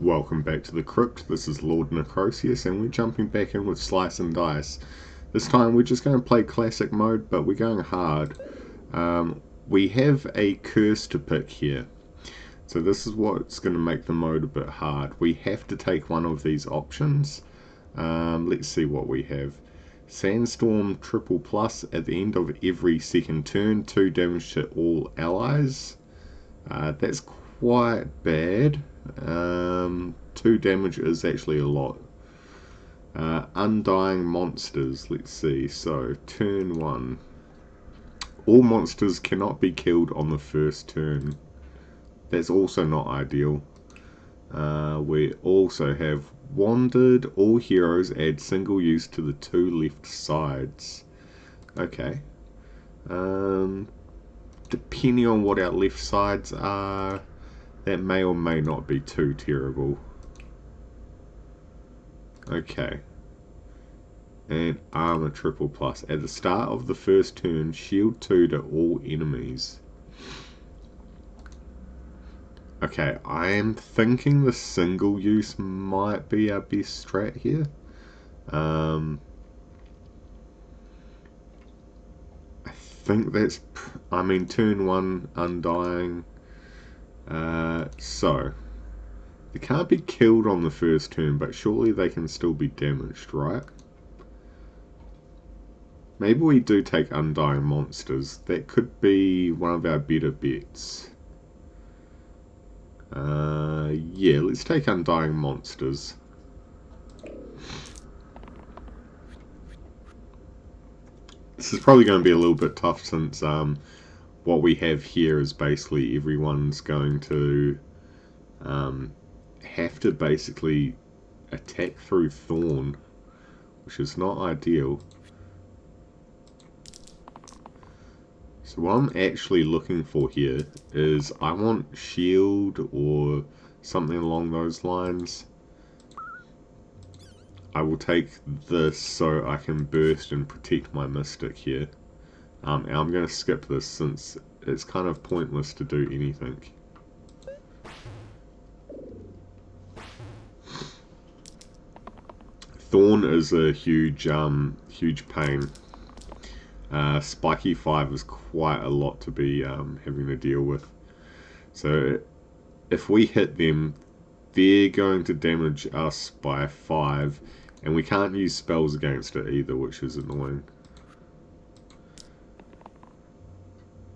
Welcome back to the crypt. This is Lord Necrosius and we're jumping back in with Slice and Dice. This time we're just going to play classic mode, but we're going hard. We have a curse to pick here. So this is what's going to make the mode a bit hard. We have to take one of these options. Let's see what we have. Sandstorm triple plus at the end of every second turn, 2 damage to all allies. That's quite bad. 2 damage is actually a lot. Undying monsters, let's see. So turn 1. All monsters cannot be killed on the first turn. That's also not ideal. We also have wandered. All heroes add single use to the 2 left sides. Okay. Depending on what our left sides are, that may or may not be too terrible. Okay. And armor triple plus. At the start of the first turn, shield 2 to all enemies. Okay, I am thinking the single use might be our best strat here. I think that's, turn 1 undying. So they can't be killed on the first turn, but surely they can still be damaged, right? Maybe we do take undying monsters. That could be one of our better bets. Yeah, let's take undying monsters. This is probably going to be a little bit tough since what we have here is basically everyone's going to have to basically attack through Thorn, which is not ideal. So what I'm actually looking for here is I want shield or something along those lines. I will take this so I can burst and protect my mystic here. And I'm going to skip this since it's kind of pointless to do anything. Thorn is a huge pain. Spiky 5 is quite a lot to be having to deal with. So if we hit them, they're going to damage us by 5, and we can't use spells against it either, which is annoying.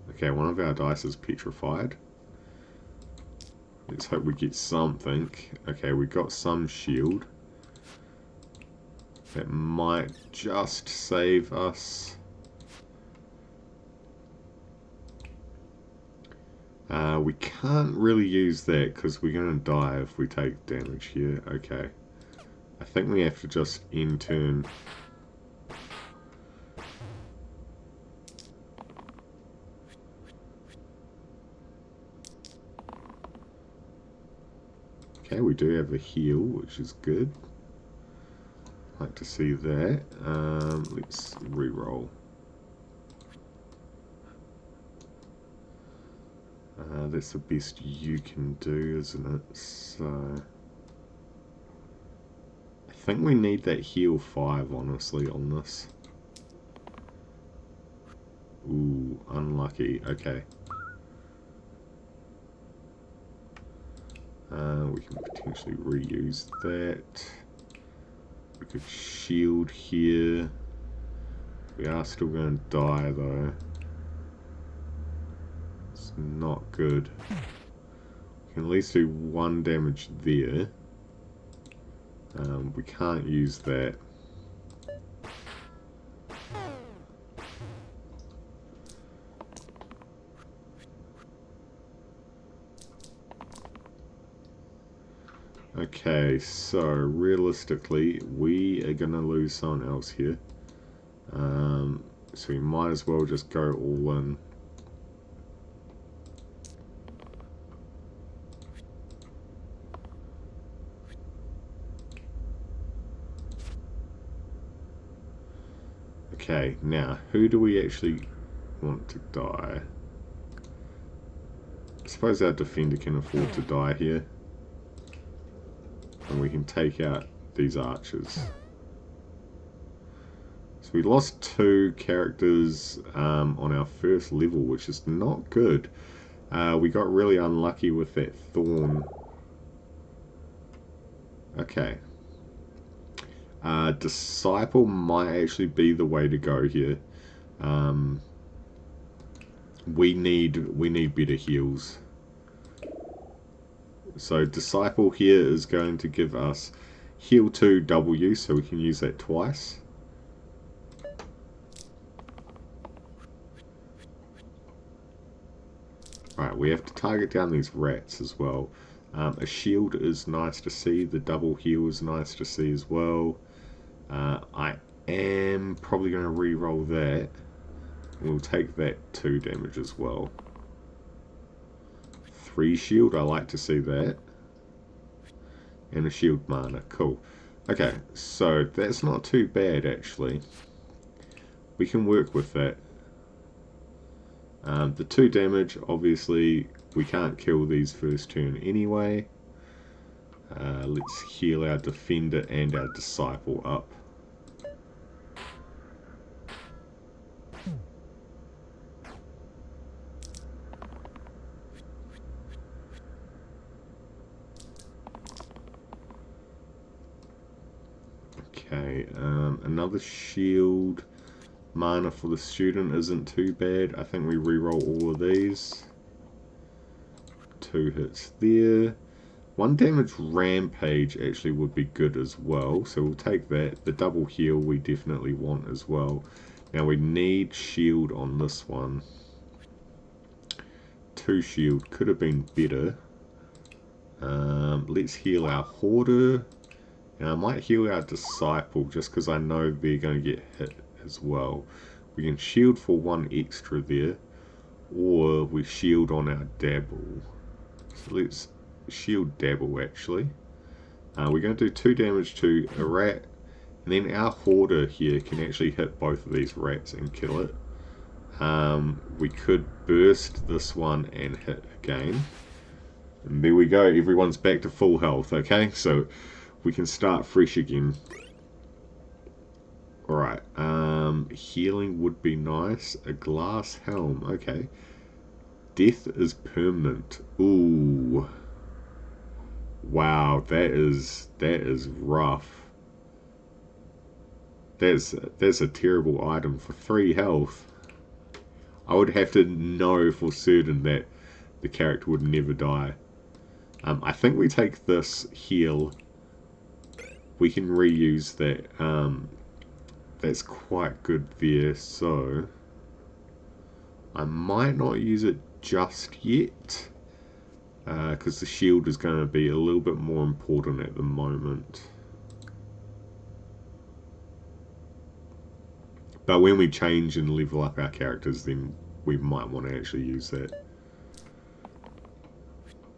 Okay, one of our dice is petrified. Let's hope we get something. Okay, we got some shield. That might just save us. We can't really use that because we're going to die if we take damage here. Okay. I think we have to just end turn. Okay, we do have a heal, which is good. Like to see that. Let's re-roll. That's the best you can do, isn't it? So I think we need that heal 5, honestly, on this. Ooh, unlucky. Okay. We can potentially reuse that. We could shield here. We are still going to die, though. It's not good. We can at least do 1 damage there. We can't use that. Okay, so realistically, we are going to lose someone else here. So we might as well just go all in. Okay, now, who do we actually want to die? I suppose our defender can afford to die here. and we can take out these archers. So we lost 2 characters on our first level, which is not good. We got really unlucky with that thorn. Okay. Disciple might actually be the way to go here. We need better heals. So Disciple here is going to give us heal 2 W, so we can use that twice. Alright, we have to target down these rats as well. A shield is nice to see, the double heal is nice to see as well. I am probably going to re-roll that. We'll take that 2 damage as well. 3 shield, I like to see that. And a shield mana, cool. Okay, so that's not too bad actually. We can work with that. The 2 damage, obviously, we can't kill these first turn anyway. Let's heal our Defender and our Disciple up. Okay, another shield mana for the student isn't too bad. I think we reroll all of these. 2 hits there. 1 damage rampage actually would be good as well, so we'll take that. The double heal we definitely want as well. Now we need shield on this one. 2 shield could have been better. Let's heal our Hoarder. And I might heal our Disciple just because I know they're going to get hit as well. We can shield for 1 extra there, or we shield on our Dabble. So let's shield Dabble actually. We're going to do 2 damage to a rat, and then our Hoarder here can actually hit both of these rats and kill it. We could burst this one and hit again. And there we go, everyone's back to full health, okay? So we can start fresh again. Alright, healing would be nice. A glass helm, okay. Death is permanent. Ooh. Wow, that is rough. That's a terrible item for 3 health. I would have to know for certain that the character would never die. I think we take this heal. We can reuse that. That's quite good there, so I might not use it just yet, because the shield is going to be a little bit more important at the moment. But when we change and level up our characters, then we might want to actually use that.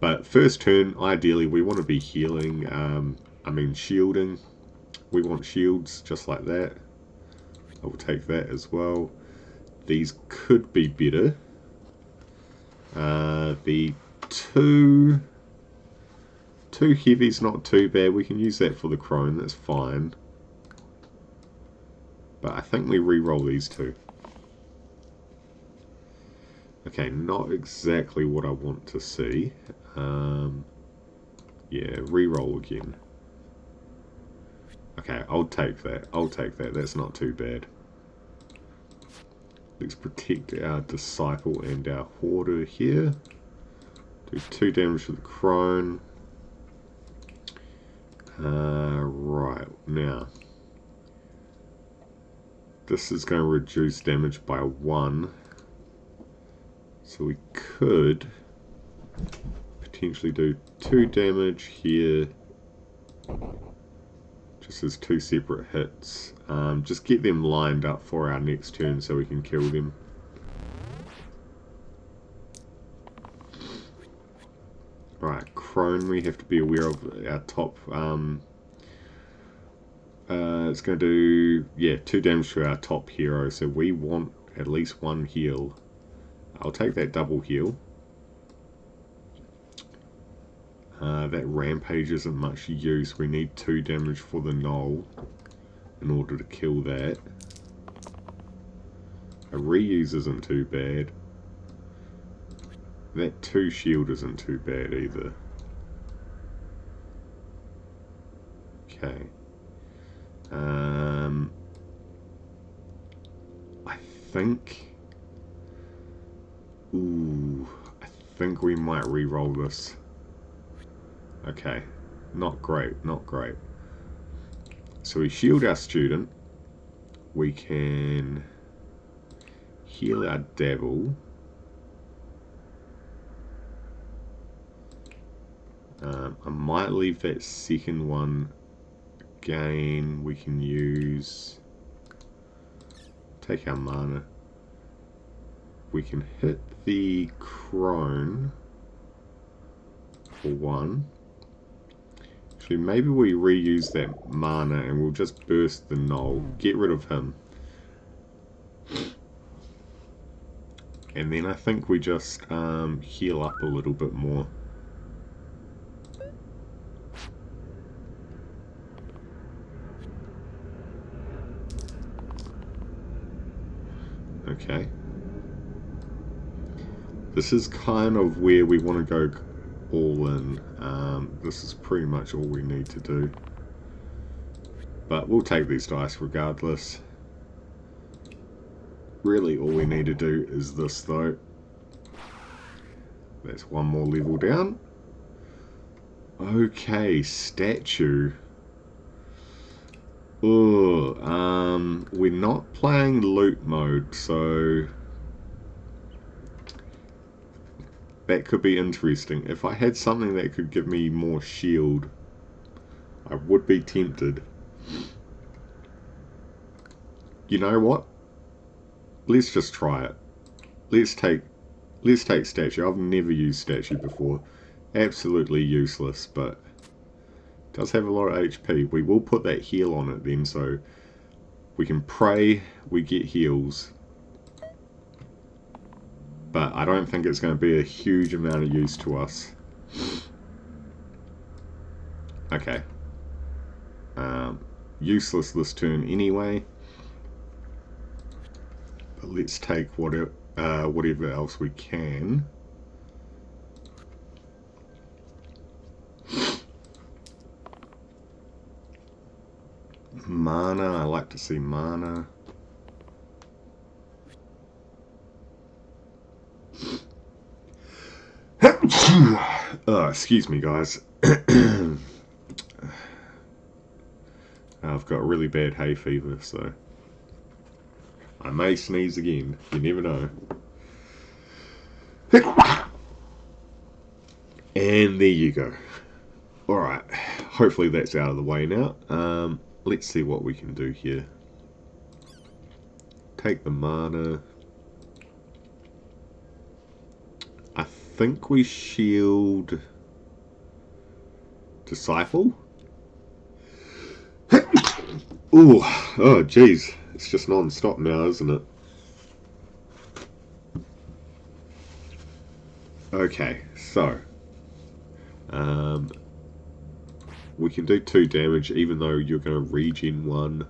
But first turn, ideally, we want to be healing, shielding. We want shields just like that. I will take that as well. These could be better. The two heavy's not too bad. We can use that for the crone, that's fine. But I think we re-roll these 2. Okay, not exactly what I want to see. Yeah, re-roll again. Okay, I'll take that. I'll take that. That's not too bad. Let's protect our Disciple and our Hoarder here. Do 2 damage to the crone. Right, now. This is going to reduce damage by 1. So we could potentially do 2 damage here. Just as 2 separate hits. Just get them lined up for our next turn so we can kill them. Right, crone we have to be aware of our top. It's going to do, yeah, 2 damage to our top hero, so we want at least 1 heal. I'll take that double heal. That rampage isn't much use. We need 2 damage for the gnoll in order to kill that. A reuse isn't too bad. That 2 shield isn't too bad either. Okay. I think... Ooh, I think we might re-roll this. Okay, not great, not great. So we shield our student. We can heal our devil. I might leave that second one. Again, we can use... Take our mana. We can hit the crone for 1. Actually, maybe we reuse that mana and we'll just burst the gnoll. Get rid of him. And then I think we just heal up a little bit more. Okay. This is kind of where we want to go all in. This is pretty much all we need to do. But we'll take these dice regardless. Really all we need to do is this though. That's 1 more level down. Okay, statue. Oh, we're not playing loot mode, so that could be interesting. If I had something that could give me more shield, I would be tempted. You know what? Let's just try it. Let's take statue. I've never used statue before. Absolutely useless, but does have a lot of HP. We will put that heal on it then, so we can pray we get heals. But I don't think it's going to be a huge amount of use to us. Okay. Useless this turn anyway. But let's take whatever else we can. Mana, I like to see mana. Oh, excuse me, guys. I've got really bad hay fever, so I may sneeze again. You never know. And there you go. Alright, hopefully that's out of the way now. Let's see what we can do here. Take the mana. I think we shield Disciple. Ooh, oh jeez, it's just non-stop now, isn't it? Okay, so we can do 2 damage even though you're going to regen 1.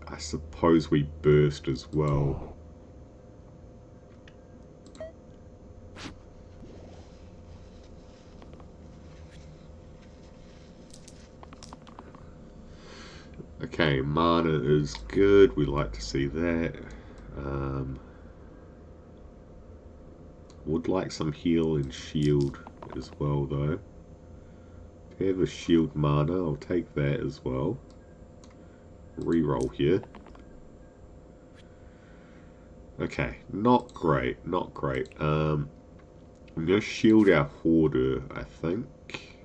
I suppose we burst as well. Okay, mana is good. We like to see that. Would like some heal and shield as well, though. If you have a shield mana, I'll take that as well. Reroll here. Okay, not great, not great. I'm gonna shield our hoarder, I think.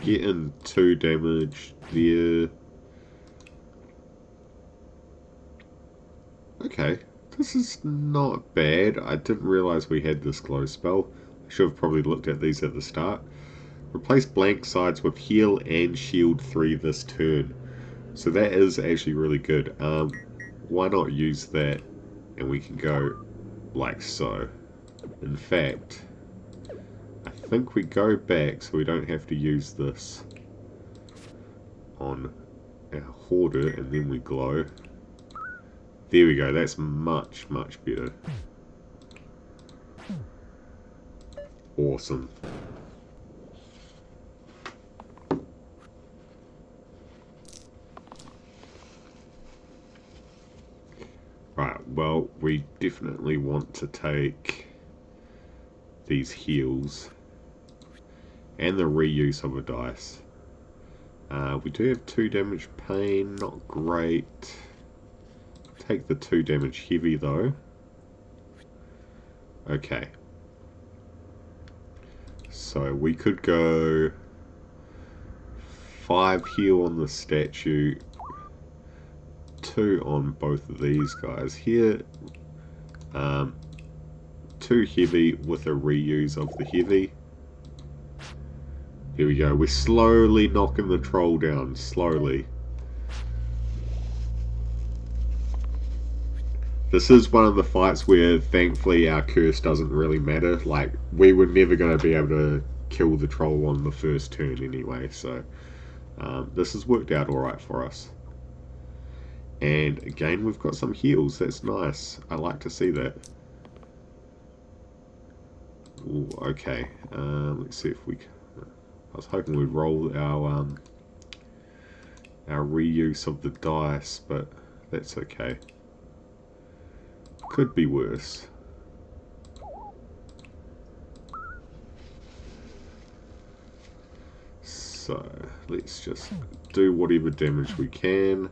Getting 2 damage there. Okay, this is not bad. I didn't realise we had this glow spell. I should have probably looked at these at the start. Replace blank sides with heal and shield 3 this turn. So that is actually really good. Why not use that and we can go like so. In fact, I think we go back so we don't have to use this on our hoarder and then we glow. There we go, that's much, much better. Awesome. Right, well, we definitely want to take these heals and the reuse of a dice. We do have 2 damage pain, not great. Take the 2 damage heavy though. Okay. So we could go 5 heal on the statue, 2 on both of these guys here. 2 heavy with a reuse of the heavy. Here we go, we're slowly knocking the troll down, slowly. This is one of the fights where thankfully our curse doesn't really matter. Like, we were never going to be able to kill the troll on the first turn anyway, so this has worked out alright for us. And again, we've got some heals, that's nice. I like to see that. Ooh, okay, let's see if we can... I was hoping we'd roll our reuse of the dice, but that's okay. Could be worse. So let's just do whatever damage we can.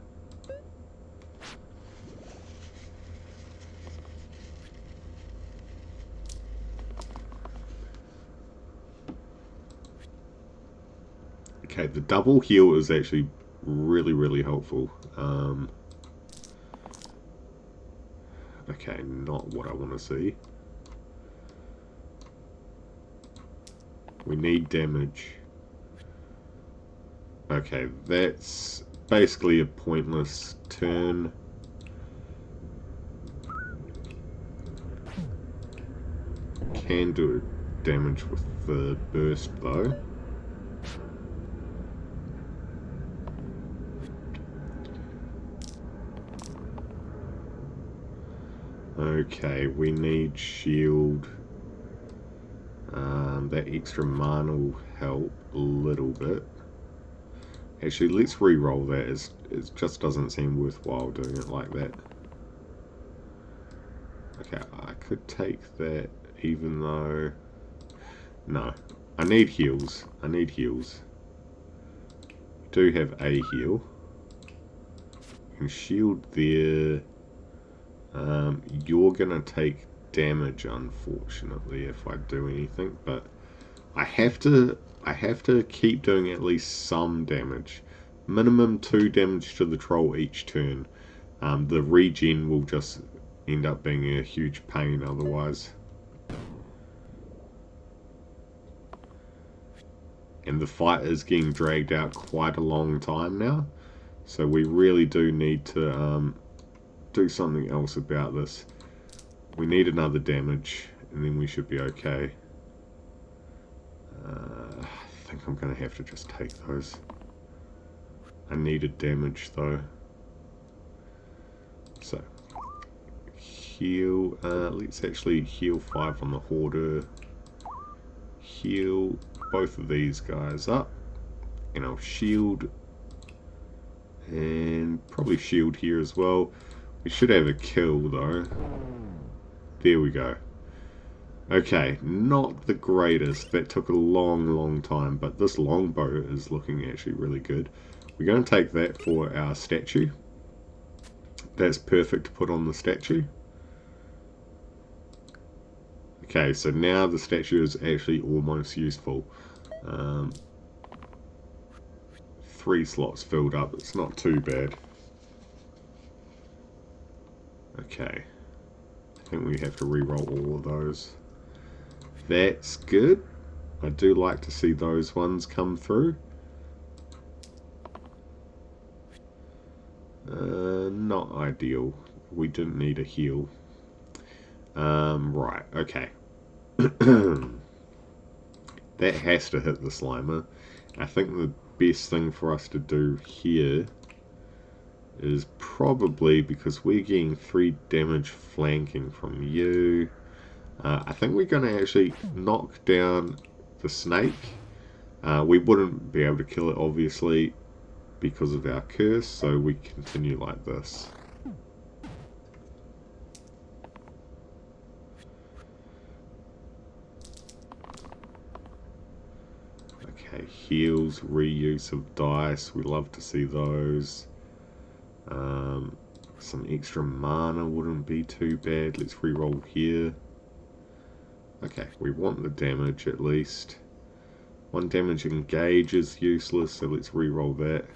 Okay, the double heal is actually really helpful. Okay, not what I want to see. We need damage. Okay, that's basically a pointless turn. Can do damage with the burst though. Okay, we need shield. That extra mana will help a little bit. Actually, let's re-roll that. It just doesn't seem worthwhile doing it like that. Okay, I could take that even though... No, I need heals. I need heals. Do have a heal. And shield there. You're gonna take damage, unfortunately, if I do anything, but I have to keep doing at least some damage. Minimum 2 damage to the troll each turn. The regen will just end up being a huge pain otherwise. And the fight is getting dragged out quite a long time now, so we really do need to do something else about this. We need another damage and then we should be okay. I think I'm gonna have to just take those. I needed damage though. So heal, let's actually heal 5 on the hoarder. Heal both of these guys up, and I'll shield, and probably shield here as well. We should have a kill though. There we go. Okay, not the greatest. That took a long time, but this longbow is looking actually really good. We're going to take that for our statue. That's perfect to put on the statue. Okay, so now the statue is actually almost useful. 3 slots filled up, it's not too bad. Okay, I think we have to re-roll all of those. That's good. I do like to see those ones come through. Not ideal. We didn't need a heal. Right, okay. That has to hit the Slimer. I think the best thing for us to do here is probably, because we're getting 3 damage flanking from you, I think we're going to actually knock down the snake. We wouldn't be able to kill it, obviously, because of our curse, so we continue like this. Okay, heals, reuse of dice, we love to see those. Some extra mana wouldn't be too bad. Let's re-roll here. Okay, we want the damage at least. 1 damage engage is useless, so let's re-roll that.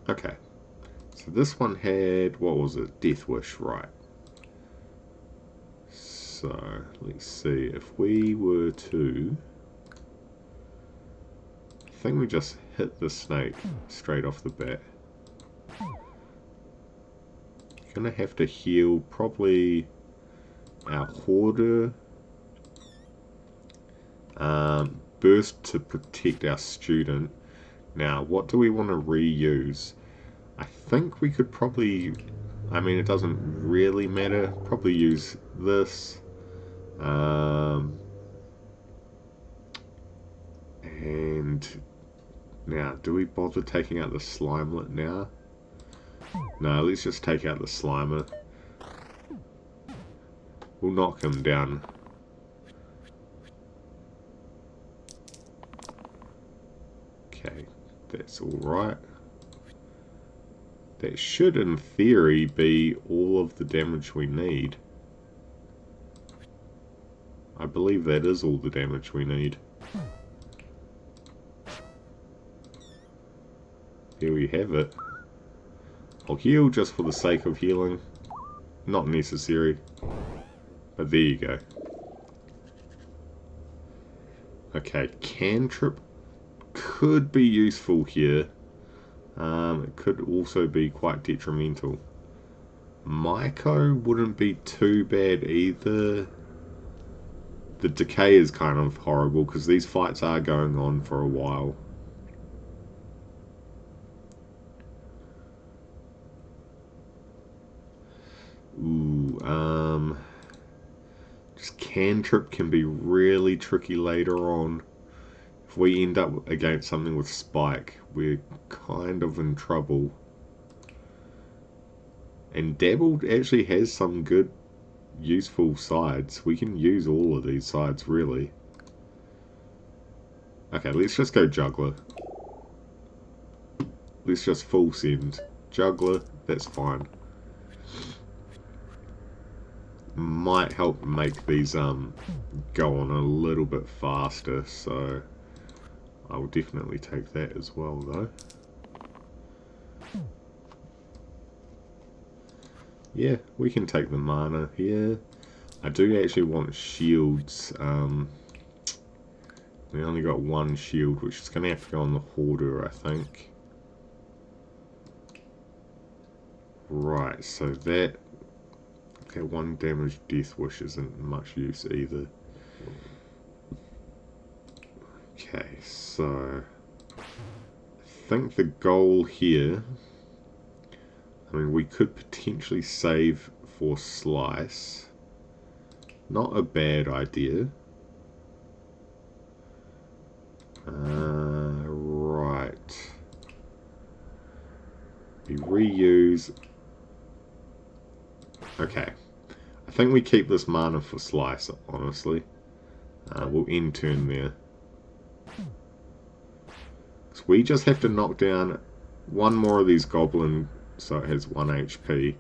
Okay, so this one had, what was it? Death Wish, right. So, let's see, if we were to... I think we just hit the snake straight off the bat. Gonna have to heal probably our Hoarder. Burst to protect our student. Now, what do we want to reuse? I think we could probably, I mean, it doesn't really matter, probably use this. And now, do we bother taking out the Slimelet now? No, let's just take out the Slimer. We'll knock him down. Okay, that's alright. That should, in theory, be all of the damage we need. I believe that is all the damage we need. Here we have it. I'll heal just for the sake of healing. Not necessary. But there you go. Okay, cantrip could be useful here. It could also be quite detrimental. Myco wouldn't be too bad either. The decay is kind of horrible because these fights are going on for a while. Ooh, just cantrip can be really tricky later on. If we end up against something with spike, we're kind of in trouble. And dabbled actually has some good useful sides. We can use all of these sides really. Okay, let's just go juggler. Let's just full send juggler, that's fine. Might help make these go on a little bit faster, so I will definitely take that as well though. Yeah, we can take the mana here. I do actually want shields. We only got 1 shield, which is going to have to go on the Hoarder, I think. Right, so that... Okay, 1 damage Death Wish isn't much use either. Okay, so... I think the goal here... I mean, we could potentially save for Slice. Not a bad idea. Right. We reuse... Okay. I think we keep this mana for Slice, honestly. We'll end turn there. So we just have to knock down 1 more of these goblin, so it has 1 HP.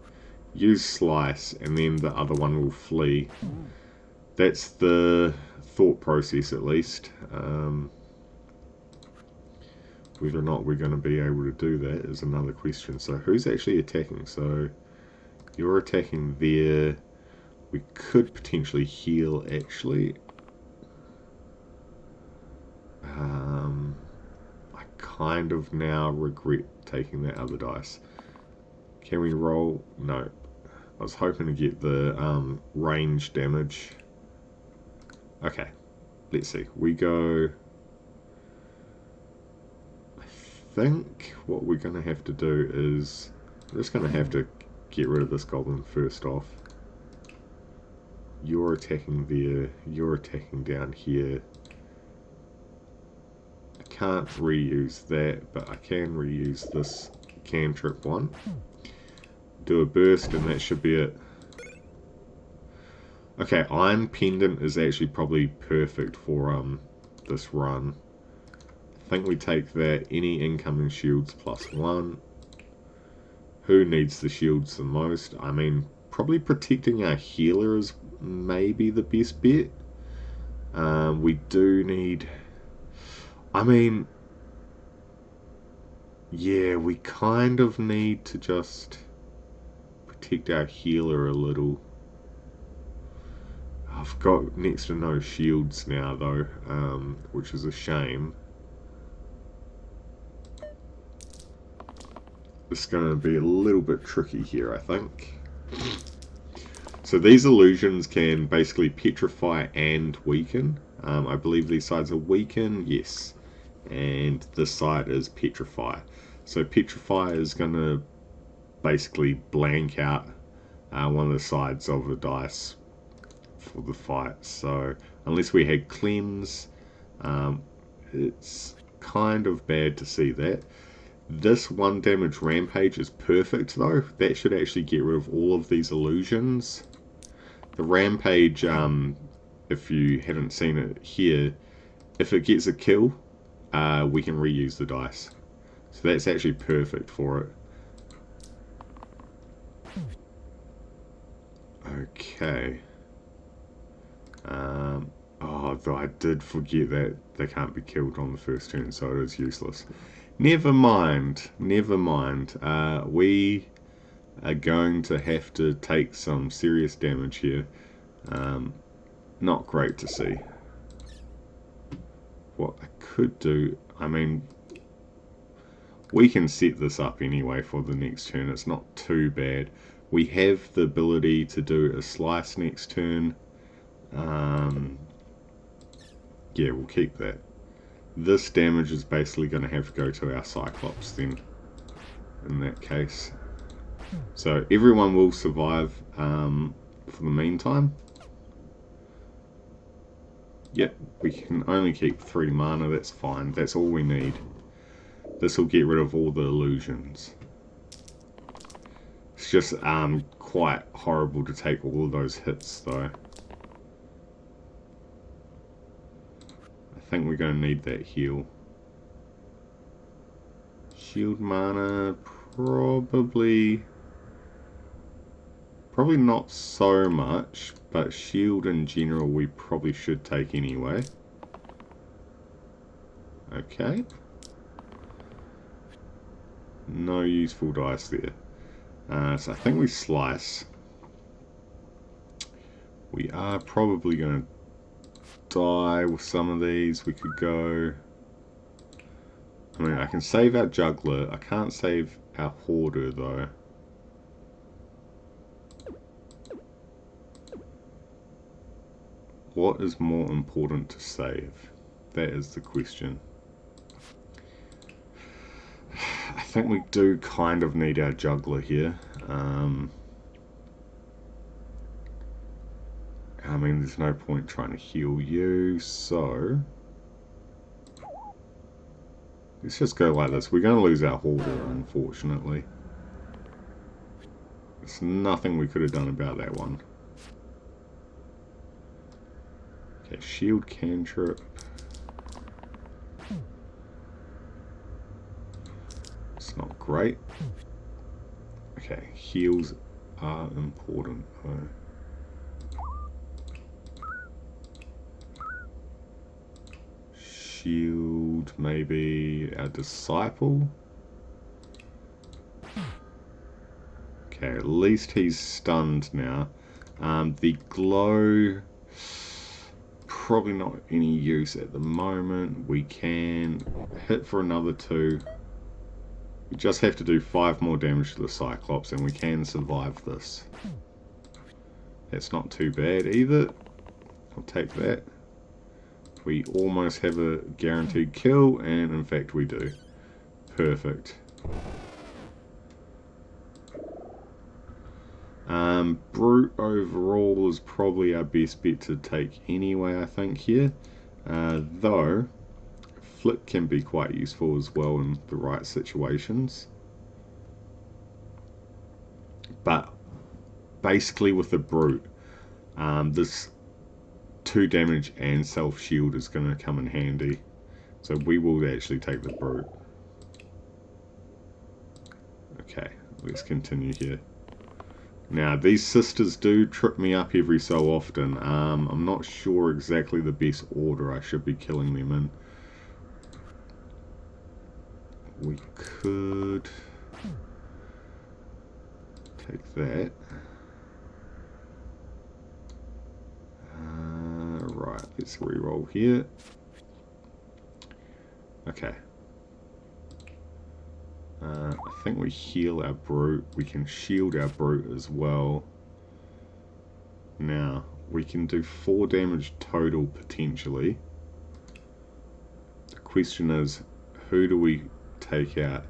Use Slice, and then the other one will flee. That's the thought process, at least. Whether or not we're going to be able to do that is another question. So who's actually attacking? So you're attacking there. We could potentially heal, actually. I kind of now regret taking that other dice. Can we roll? No. I was hoping to get the range damage. Okay, let's see. We go... I think what we're going to have to do is... I'm just going to have to get rid of this goblin first off. You're attacking there. You're attacking down here. I can't reuse that, but I can reuse this cantrip one. Do a burst and that should be it. Okay, Iron Pendant is actually probably perfect for this run. I think we take that. Any incoming shields +1. Who needs the shields the most? I mean, probably protecting our healer is maybe the best bet. We do need... I mean... yeah, we kind of need to just protect our healer a little. I've got next to no shields now though, which is a shame. It's going to be a little bit tricky here, I think. So these illusions can basically petrify and weaken. I believe these sides are weaken, yes. And this side is petrify. So petrify is going to basically blank out one of the sides of the dice for the fight. So unless we had cleanse, it's kind of bad to see that. This 1 damage rampage is perfect though. That should actually get rid of all of these illusions. The rampage, if you haven't seen it here, if it gets a kill, we can reuse the dice. So that's actually perfect for it. Okay. Oh, though I did forget that they can't be killed on the first turn, so it is useless. Never mind. Never mind. We are going to have to take some serious damage here. Not great to see. What I could do, I mean, we can set this up anyway for the next turn. It's not too bad. We have the ability to do a slice next turn. Yeah, we'll keep that. This damage is basically going to have to go to our Cyclops then, in that case. So everyone will survive for the meantime. Yep, we can only keep 3 mana, that's fine. That's all we need. This will get rid of all the illusions. It's just quite horrible to take all of those hits though. I think we're going to need that heal. Shield mana, probably not so much, but shield in general we probably should take anyway. Okay. No useful dice there. So I think we slice. We are probably going to die with some of these. We could go... I mean, I can save our juggler. I can't save our hoarder though. What is more important to save? That is the question. I think we do kind of need our juggler here. I mean, there's no point trying to heal you, so... let's just go like this. We're going to lose our hoarder, unfortunately. There's nothing we could have done about that one. Okay, shield cantrip. It's not great. Okay, heals are important though. Shield, maybe our disciple. Okay, at least he's stunned now. The glow, probably not any use at the moment. We can hit for another 2. We just have to do 5 more damage to the Cyclops and we can survive this. That's not too bad either. I'll take that. We almost have a guaranteed kill, and in fact we do. Perfect. Brute overall is probably our best bet to take anyway, I think, here. Though, Flick can be quite useful as well in the right situations. But basically with the Brute, this 2 damage and self shield is going to come in handy. So we will actually take the Brute. Okay, let's continue here. Now, these sisters do trip me up every so often. I'm not sure exactly the best order I should be killing them in. We could take that. Right, let's reroll here. Okay. I think we heal our Brute. We can shield our Brute as well. Now, we can do 4 damage total potentially. The question is, who do we take out?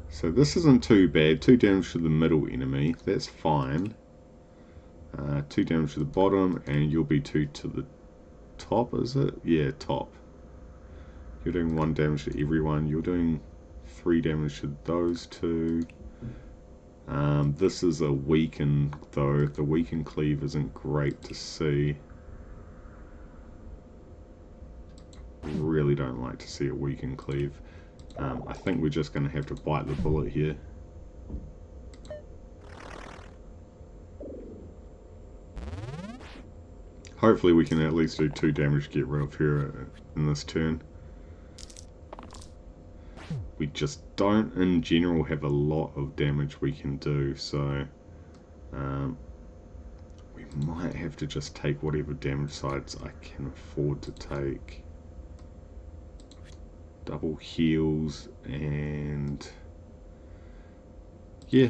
So this isn't too bad. 2 damage to the middle enemy. That's fine. 2 damage to the bottom, and you'll be 2 to the top, is it? Yeah, top. You're doing 1 damage to everyone. You're doing 3 damage to those 2. This is a weaken, though. The weaken cleave isn't great to see. Really don't like to see a weaken cleave. I think we're just going to have to bite the bullet here. Hopefully we can at least do 2 damage to get rid of her in this turn. We just don't, in general, have a lot of damage we can do, so we might have to just take whatever damage sides I can afford to take. Double heals, and yeah,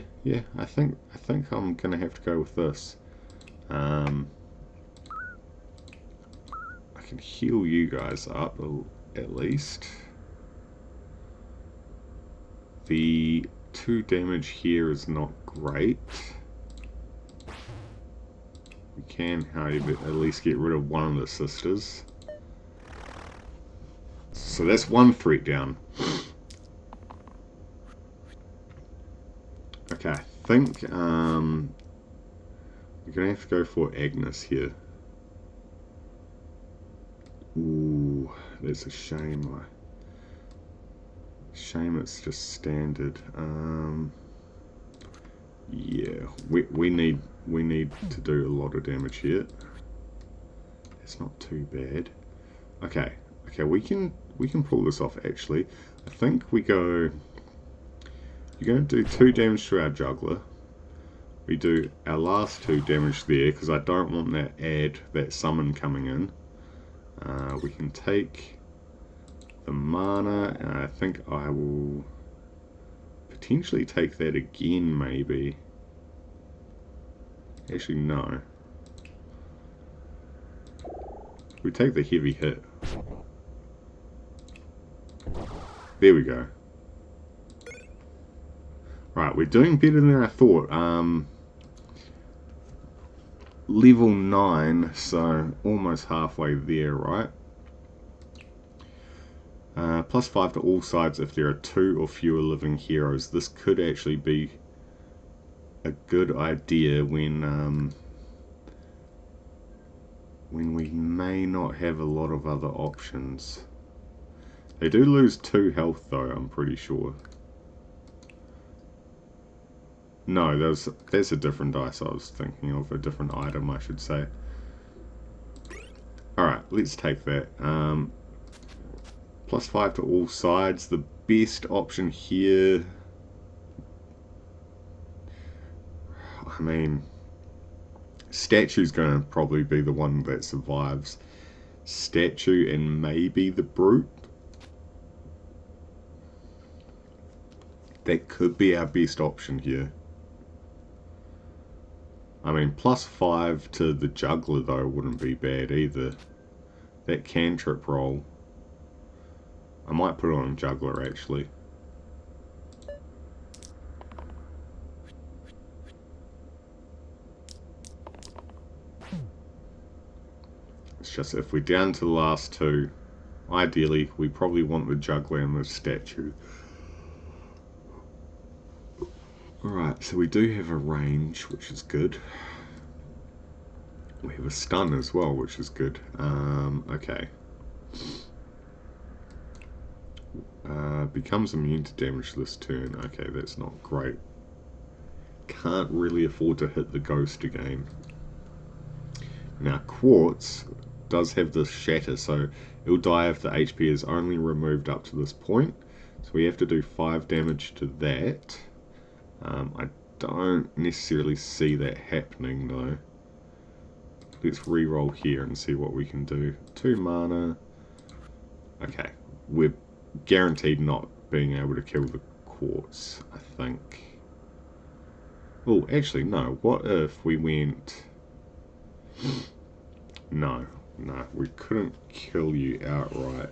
I think I'm gonna have to go with this. I can heal you guys up at least. The 2 damage here is not great. We can, however, at least get rid of one of the sisters. So that's 1 threat down. Okay, I think we're going to have to go for Agnes here. Ooh, that's a shame. Shame it's just standard. Yeah, we need to do a lot of damage here. It's not too bad. Okay, we can pull this off actually. I think we go. You're going to do 2 damage to our juggler. We do our last 2 damage there because I don't want that summon coming in. We can take the mana, and I think I will potentially take that again, maybe. Actually, no. We take the heavy hit. There we go. Right, we're doing better than I thought. Level 9, so almost halfway there, right? +5 to all sides if there are 2 or fewer living heroes. This could actually be a good idea when we may not have a lot of other options. They do lose 2 health though, I'm pretty sure. No, that's a different dice I was thinking of, a different item I should say. Alright, let's take that. +5 to all sides. The best option here, I mean, Statue's going to probably be the one that survives. Statue and maybe the Brute. That could be our best option here. I mean, +5 to the Juggler though wouldn't be bad either. That cantrip roll. I might put it on juggler actually. It's just if we're down to the last two, ideally we probably want the juggler and the statue. Alright, so we do have a range, which is good. We have a stun as well, which is good. Okay. Becomes immune to damage this turn. Okay, that's not great. Can't really afford to hit the ghost again. Now, Quartz does have this shatter, so it'll die if the HP is only removed up to this point. So we have to do 5 damage to that. I don't necessarily see that happening though. Let's re-roll here and see what we can do. 2 mana. Okay, we're guaranteed not being able to kill the Quartz, I think. Oh, actually no. What if we went... No, we couldn't kill you outright.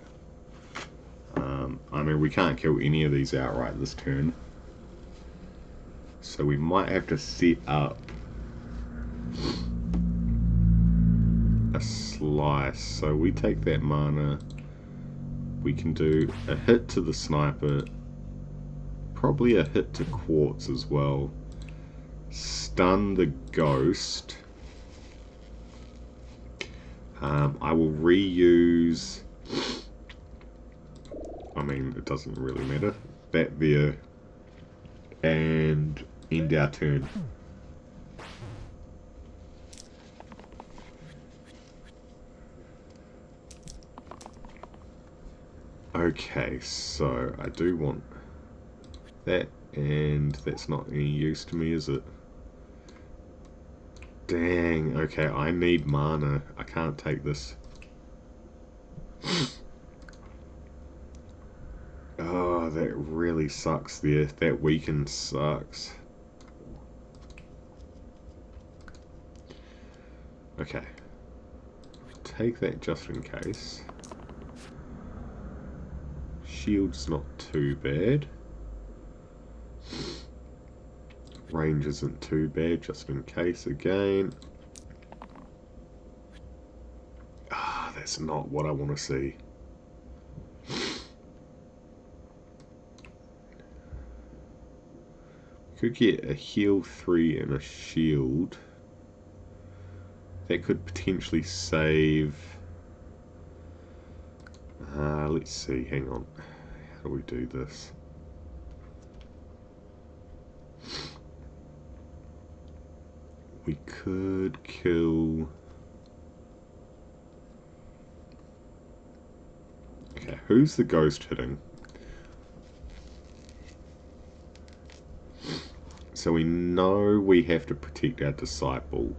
I mean, we can't kill any of these outright this turn. So we might have to set up a slice. So we take that mana. We can do a hit to the sniper. Probably a hit to Quartz as well. Stun the ghost. I will reuse... I mean, it doesn't really matter. That there. And end our turn. Okay, so I do want that, and that's not any use to me, is it? Dang, okay, I need mana. I can't take this. Oh, that really sucks there. That weaken sucks. Okay. Take that just in case. Shield's not too bad. Range isn't too bad, just in case again. Ah, that's not what I want to see. Could get a heal 3 and a shield. That could potentially save... let's see, hang on. How do we do this? We could kill... Okay, who's the ghost hitting? So we know we have to protect our disciple.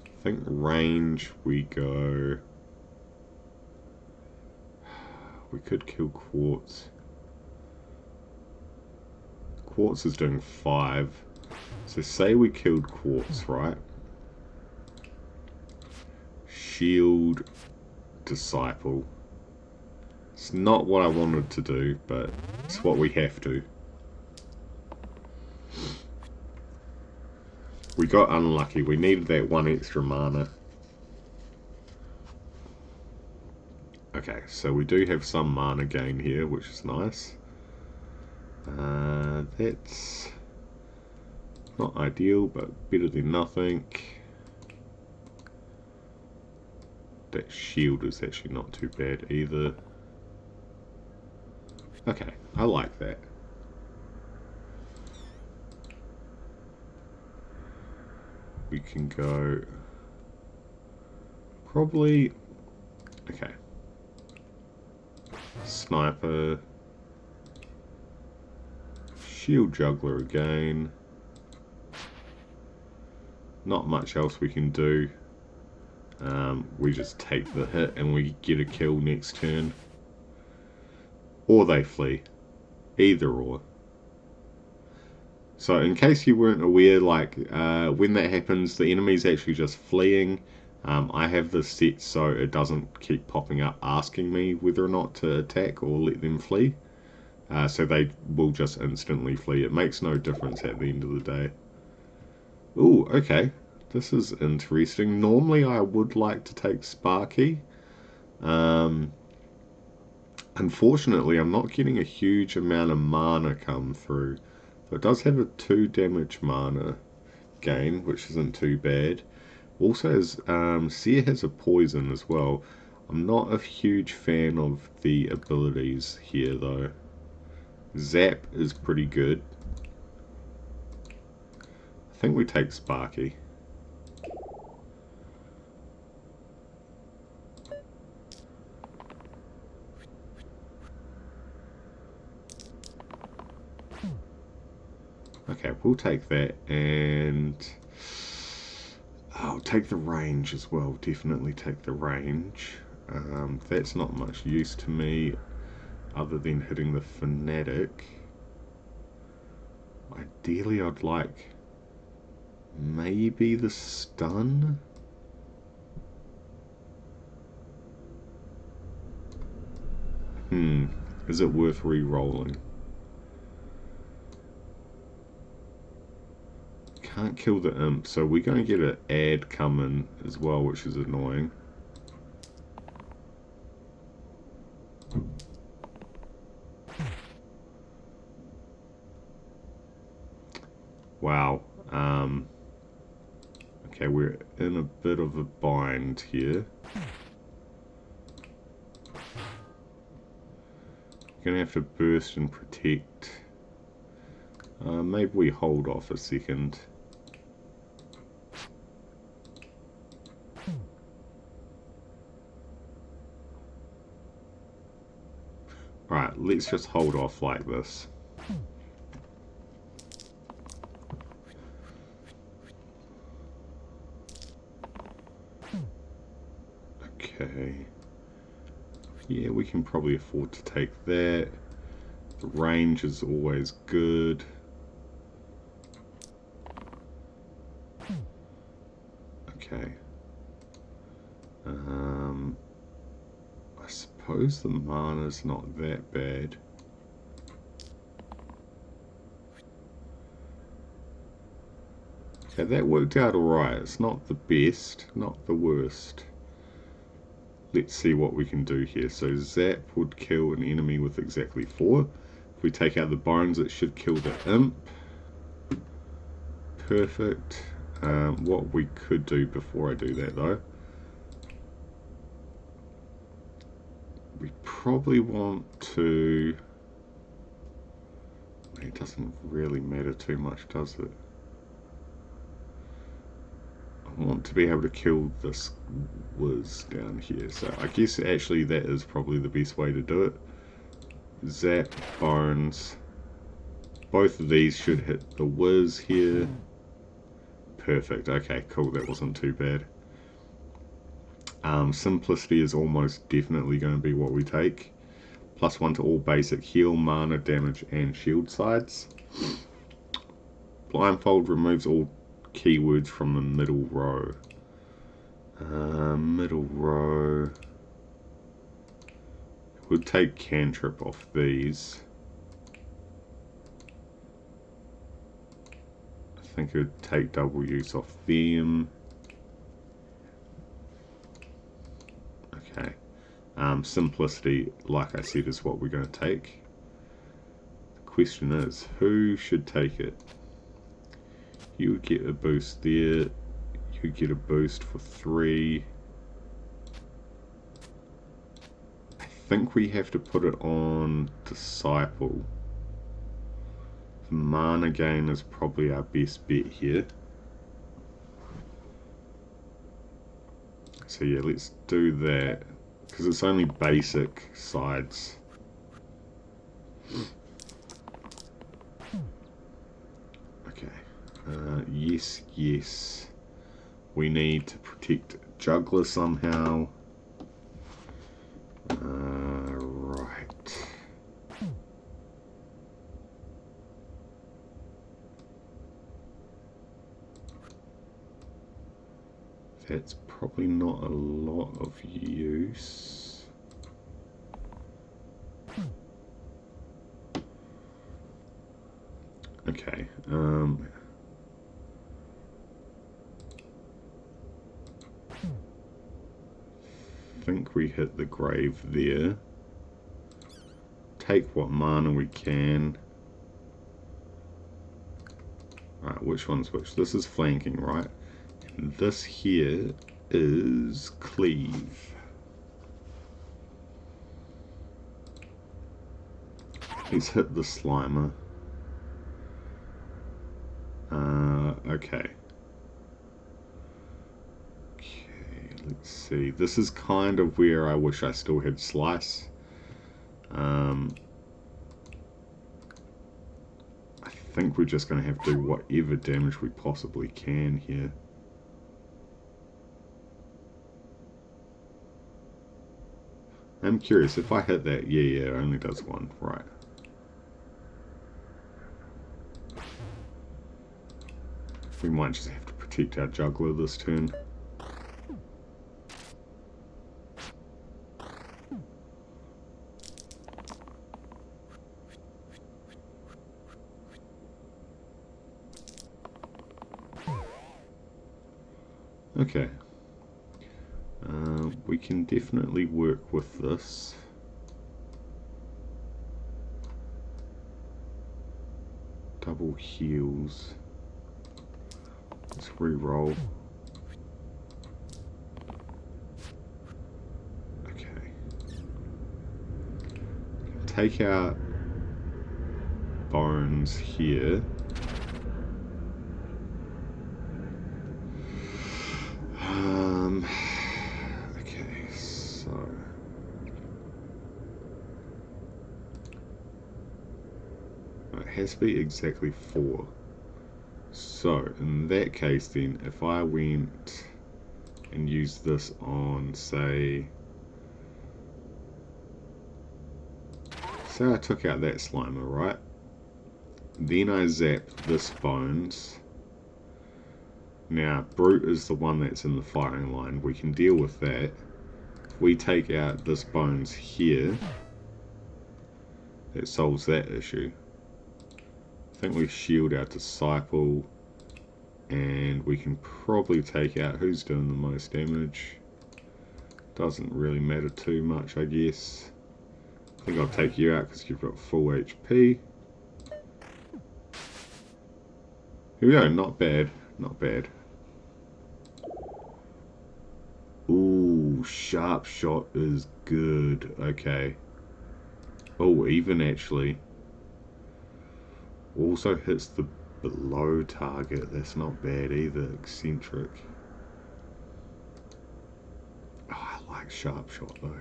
I think range we go... We could kill Quartz. Quartz is doing 5. So say we killed Quartz, right? Shield Disciple. It's not what I wanted to do, but it's what we have to. We got unlucky. We needed that 1 extra mana. Okay, so we do have some mana gain here, which is nice. That's not ideal, but better than nothing. That shield is actually not too bad either. Okay, I like that. We can go... Probably... Okay. Sniper... Shield Juggler again. Not much else we can do. We just take the hit and we get a kill next turn. Or they flee. Either or. So in case you weren't aware, like when that happens, the enemy's actually just fleeing. I have this set so it doesn't keep popping up asking me whether or not to attack or let them flee. So they will just instantly flee. It makes no difference at the end of the day. Ooh, okay. This is interesting. Normally I would like to take Sparky. Um, Unfortunately, I'm not getting a huge amount of mana come through. But it does have a 2 damage mana gain, which isn't too bad. Also, has Seer has a poison as well. I'm not a huge fan of the abilities here, though. Zap is pretty good. I think we take Sparky. Okay, we'll take that, and I'll take the range as well. Definitely take the range. That's not much use to me other than hitting the fanatic. Ideally, I'd like maybe the stun. Is it worth re-rolling? Can't kill the imp, so we're going to get an ad coming as well, which is annoying. Wow. Okay, we're in a bit of a bind here. Gonna have to burst and protect. Maybe we hold off a second. Alright, let's just hold off like this. Okay. Yeah, we can probably afford to take that. The range is always good. Okay. I suppose the mana's not that bad. Okay, that worked out alright. It's not the best, not the worst. Let's see what we can do here. So Zap would kill an enemy with exactly 4. If we take out the bones, it should kill the imp. Perfect. What we could do before I do that though, we probably want to... It doesn't really matter too much, does it? I want to be able to kill this whiz down here, so I guess actually that is probably the best way to do it. Zap, bones. Both of these should hit the whiz here. Perfect, okay, cool, that wasn't too bad. Simplicity is almost definitely going to be what we take. +1 to all basic heal, mana, damage, and shield sides. Blindfold removes all keywords from the middle row. Middle row. We'll take cantrip off these. I think it would take double use off them. Okay. Simplicity, like I said, is what we're going to take. The question is, who should take it? You would get a boost there. You get a boost for 3. I think we have to put it on Disciple. The mana gain is probably our best bet here. So yeah, let's do that. Because it's only basic sides. Okay. Yes, yes. We need to protect Juggler somehow. Right. That's probably not a lot of use. Okay, I think we hit the grave there. Take what mana we can. Alright, which one's which? This is flanking, right? And this here is cleave. Let's hit the Slimer. Okay. Okay, let's see. This is kind of where I wish I still had Slice. I think we're just going to have to do whatever damage we possibly can here. I'm curious, if I hit that, yeah, it only does one, right. We might just have to protect our juggler this turn. Okay. We can definitely work with this. Double heals. Let's re-roll. Okay. Take out bones here. Okay, so it has to be exactly 4. So in that case then, if I went and used this on, say I took out that Slimer, right? Then I zapped this bones. Now, Brute is the one that's in the firing line. We can deal with that. If we take out this bones here, it solves that issue. I think we shield our Disciple, and we can probably take out who's doing the most damage. Doesn't really matter too much, I guess. I think I'll take you out because you've got full HP. Here we go, not bad, not bad. Ooh, sharp shot is good. Okay. Oh, even actually. Also hits the below target. That's not bad either. Eccentric. Oh, I like sharp shot though.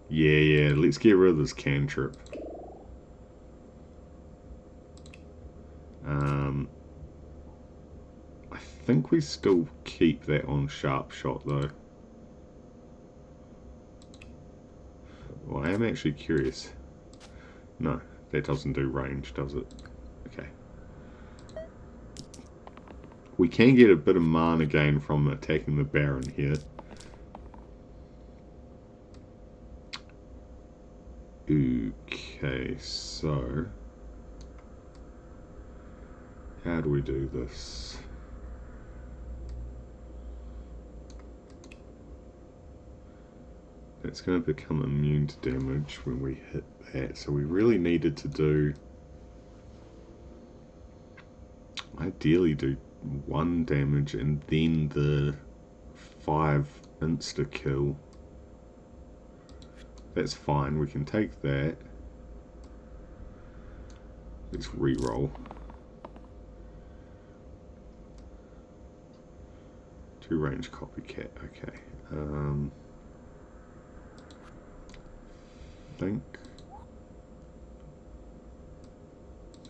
Yeah, let's get rid of this cantrip. I think we still keep that on sharp shot though. Well, I am actually curious. No, that doesn't do range, does it? Okay. We can get a bit of mana gain from attacking the Baron here. Okay, so how do we do this? It's going to become immune to damage when we hit that, so we really needed to do, ideally do 1 damage and then the 5 insta-kill. That's fine, we can take that. Let's re-roll. 2 range copycat, okay. I think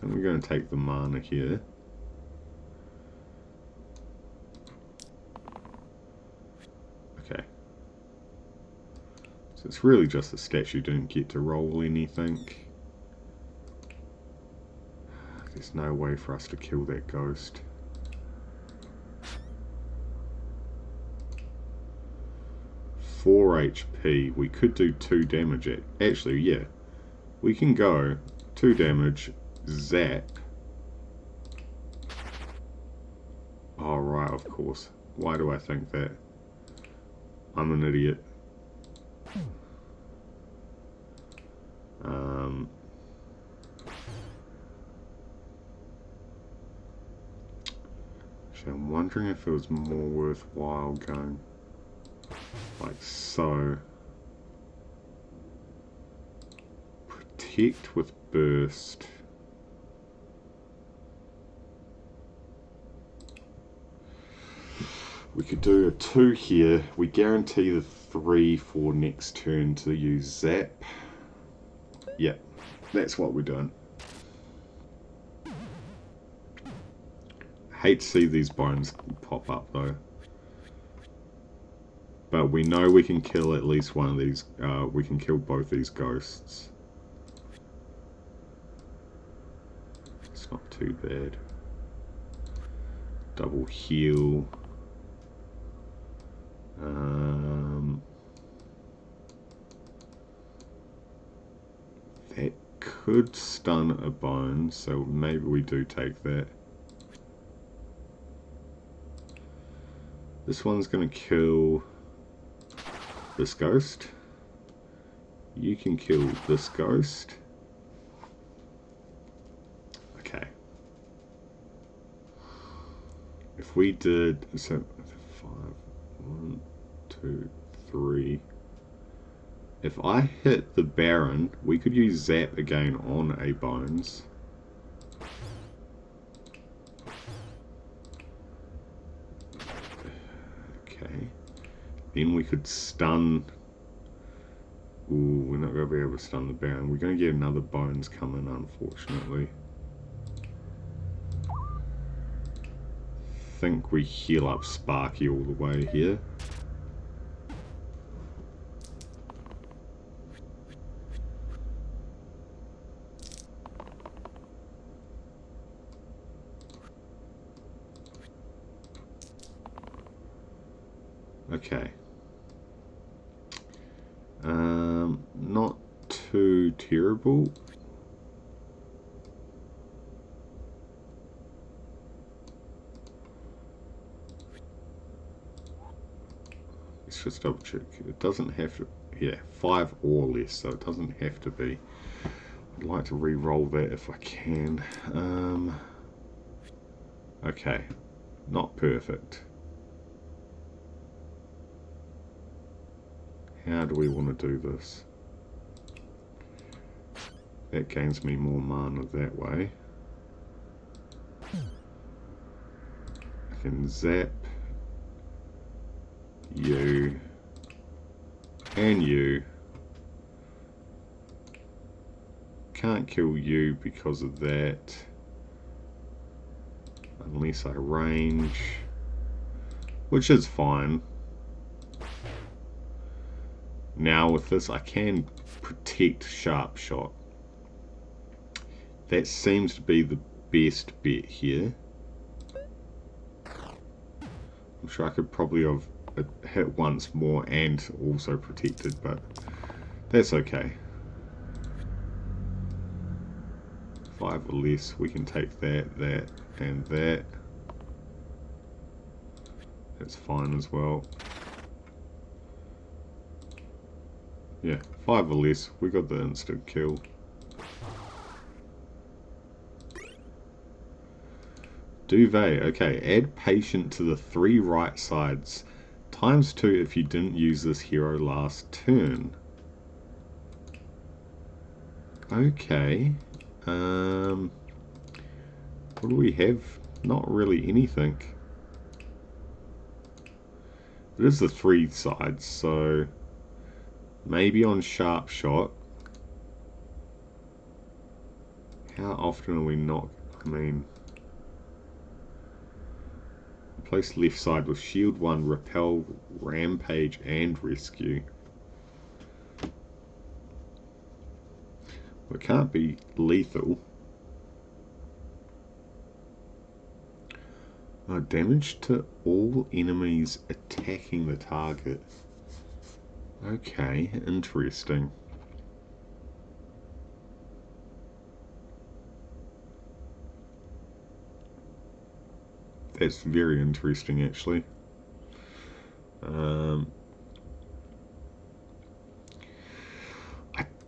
we're going to take the mana here. Okay. So it's really just a statue, don't get to roll anything. There's no way for us to kill that ghost. HP. We could do 2 damage. Actually, yeah. We can go 2 damage, zap. Oh, right, of course. Why do I think that? I'm an idiot. Actually, I'm wondering if it was more worthwhile going like so. Protect with burst. We could do a 2 here. We guarantee the 3 for next turn to use zap. Yep, that's what we're doing. Hate to see these bones pop up though. But we know we can kill at least one of these. We can kill both these ghosts. It's not too bad. Double heal. That could stun a bone, so maybe we do take that. This one's going to kill this ghost. You can kill this ghost. Okay. If we did, so 5, 1, 2, 3. If I hit the Baron, we could use Zap again on a Bones. Okay. Then we could stun. Ooh, we're not going to be able to stun the Baron. We're going to get another Bones coming, unfortunately. I think we heal up Sparky all the way here. Okay. Not too terrible. Let's just double check. It doesn't have to, yeah, 5 or less, so it doesn't have to be. I'd like to re-roll that if I can. Okay, not perfect. How do we want to do this? That gains me more mana that way. I can zap you and you. Can't kill you because of that. Unless I range. Which is fine. Now with this I can protect Sharp Shot. That seems to be the best bet here. I'm sure I could probably have hit once more and also protected, but that's okay. 5 or less, we can take that, that, and that. That's fine as well. Yeah, 5 or less, we got the instant kill. Duvet, okay, add patient to the 3 right sides. ×2 if you didn't use this hero last turn. Okay. What do we have? Not really anything. It is the 3 sides, so maybe on Sharp Shot. How often are we not? I mean, place left side with shield 1, repel, rampage, and rescue. It can't be lethal. Damage to all enemies attacking the target. Okay, interesting. That's very interesting, actually. I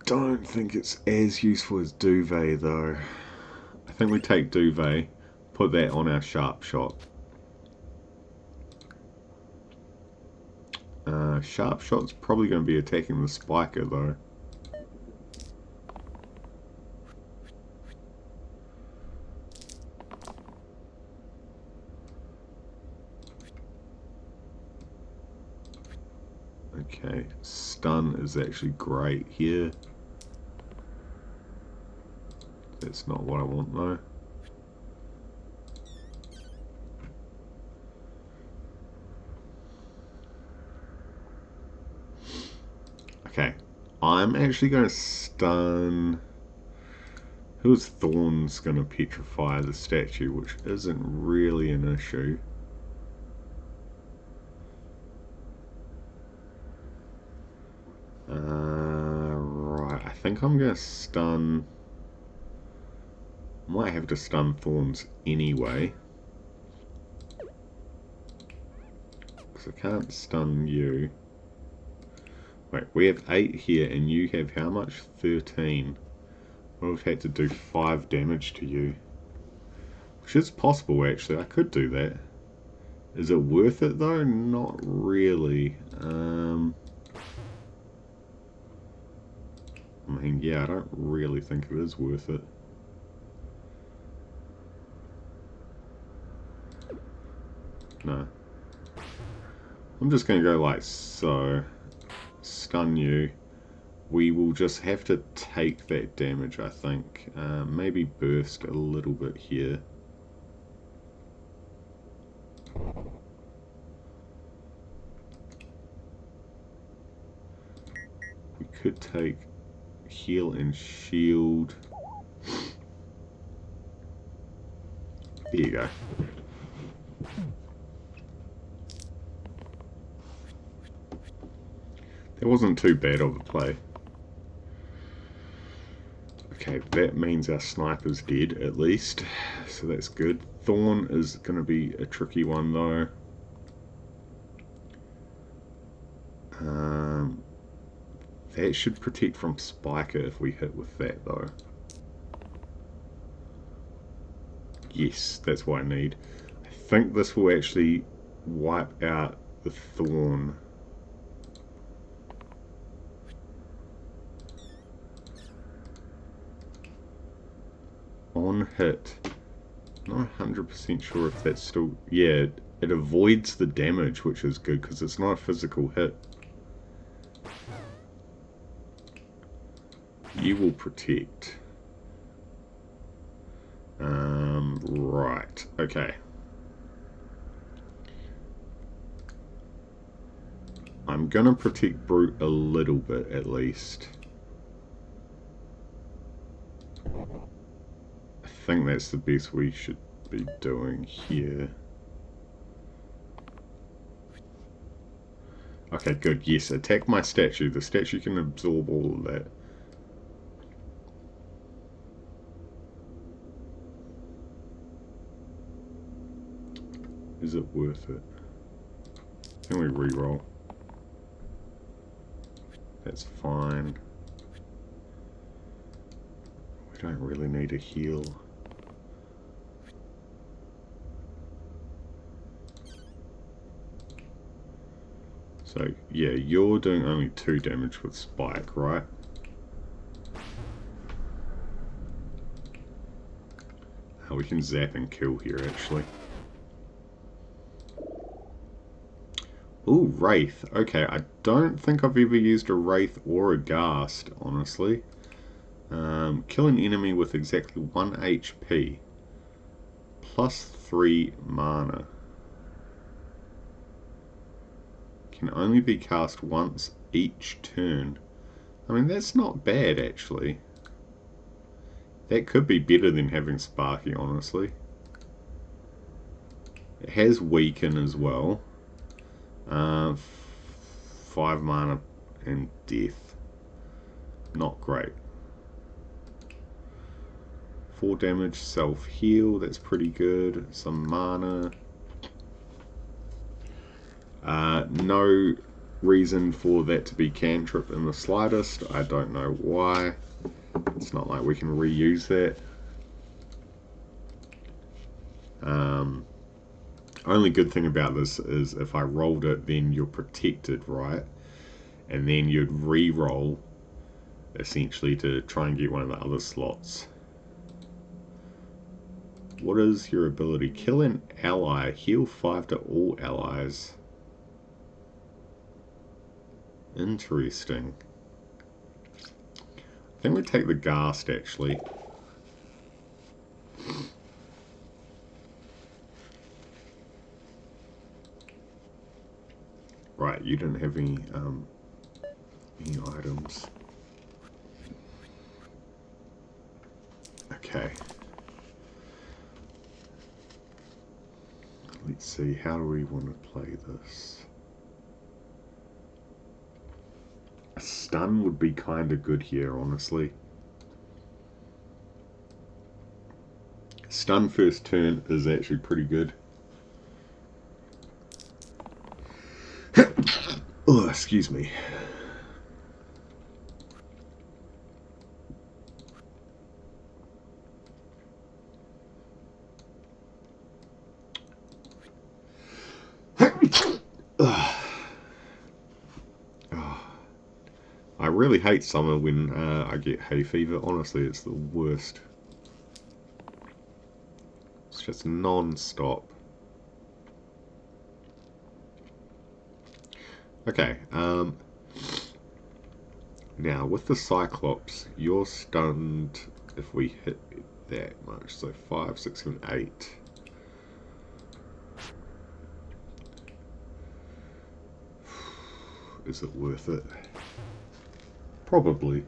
don't think it's as useful as Duvet, though. I think we take Duvet, put that on our Sharp Shot. Sharp Shot's probably going to be attacking the Spiker, though. Okay, Stun is actually great here. That's not what I want, though. Okay, I'm actually going to stun... Who's Thorn's going to petrify the statue, which isn't really an issue. Right, I think I'm going to stun... Might have to stun Thorns anyway. Because I can't stun you. Wait, we have 8 here and you have how much? 13. Well, we've had to do 5 damage to you. Which is possible, actually. I could do that. Is it worth it, though? Not really. I mean, yeah, I don't really think it is worth it. No. I'm just going to go like so. Stun you. We will just have to take that damage, I think. Maybe burst a little bit here. We could take heal and shield. There you go. That wasn't too bad of a play. Okay, that means our sniper's dead, at least. So that's good. Thorn is going to be a tricky one, though. That should protect from Spiker if we hit with that, though. Yes, that's what I need. I think this will actually wipe out the Thorn. On hit. Not 100% sure if that's still... Yeah, it avoids the damage, which is good because it's not a physical hit. You will protect. Right, okay. I'm gonna protect Brute a little bit at least. I think that's the best we should be doing here. Okay, good. Yes, attack my statue. The statue can absorb all of that. Is it worth it? Can we reroll? That's fine. We don't really need a heal. So, yeah, you're doing only 2 damage with Spike, right? We can zap and kill here, actually. Ooh, Wraith. Okay, I don't think I've ever used a Wraith or a Ghast, honestly. Kill an enemy with exactly 1 HP. Plus 3 mana. Can only be cast once each turn. I mean, that's not bad, actually. That could be better than having Sparky, honestly. It has Weaken as well. 5 mana and death. Not great. 4 damage, self-heal, that's pretty good. Some mana. No reason for that to be cantrip in the slightest. I don't know why. It's not like we can reuse that. Only good thing about this is if I rolled it, then you're protected, right? And then you'd re-roll, essentially, to try and get one of the other slots. What is your ability? Kill an ally. Heal 5 to all allies. Interesting. I think we take the Ghast, actually. Right, you didn't have any items. Okay. Let's see, how do we want to play this? A stun would be kind of good here, honestly. Stun first turn is actually pretty good. Oh, excuse me. I really hate summer when I get hay fever. Honestly, it's the worst. It's just non-stop. Okay, now with the Cyclops, you're stunned if we hit that much. So 5, 6, 7, 8. Is it worth it? Probably.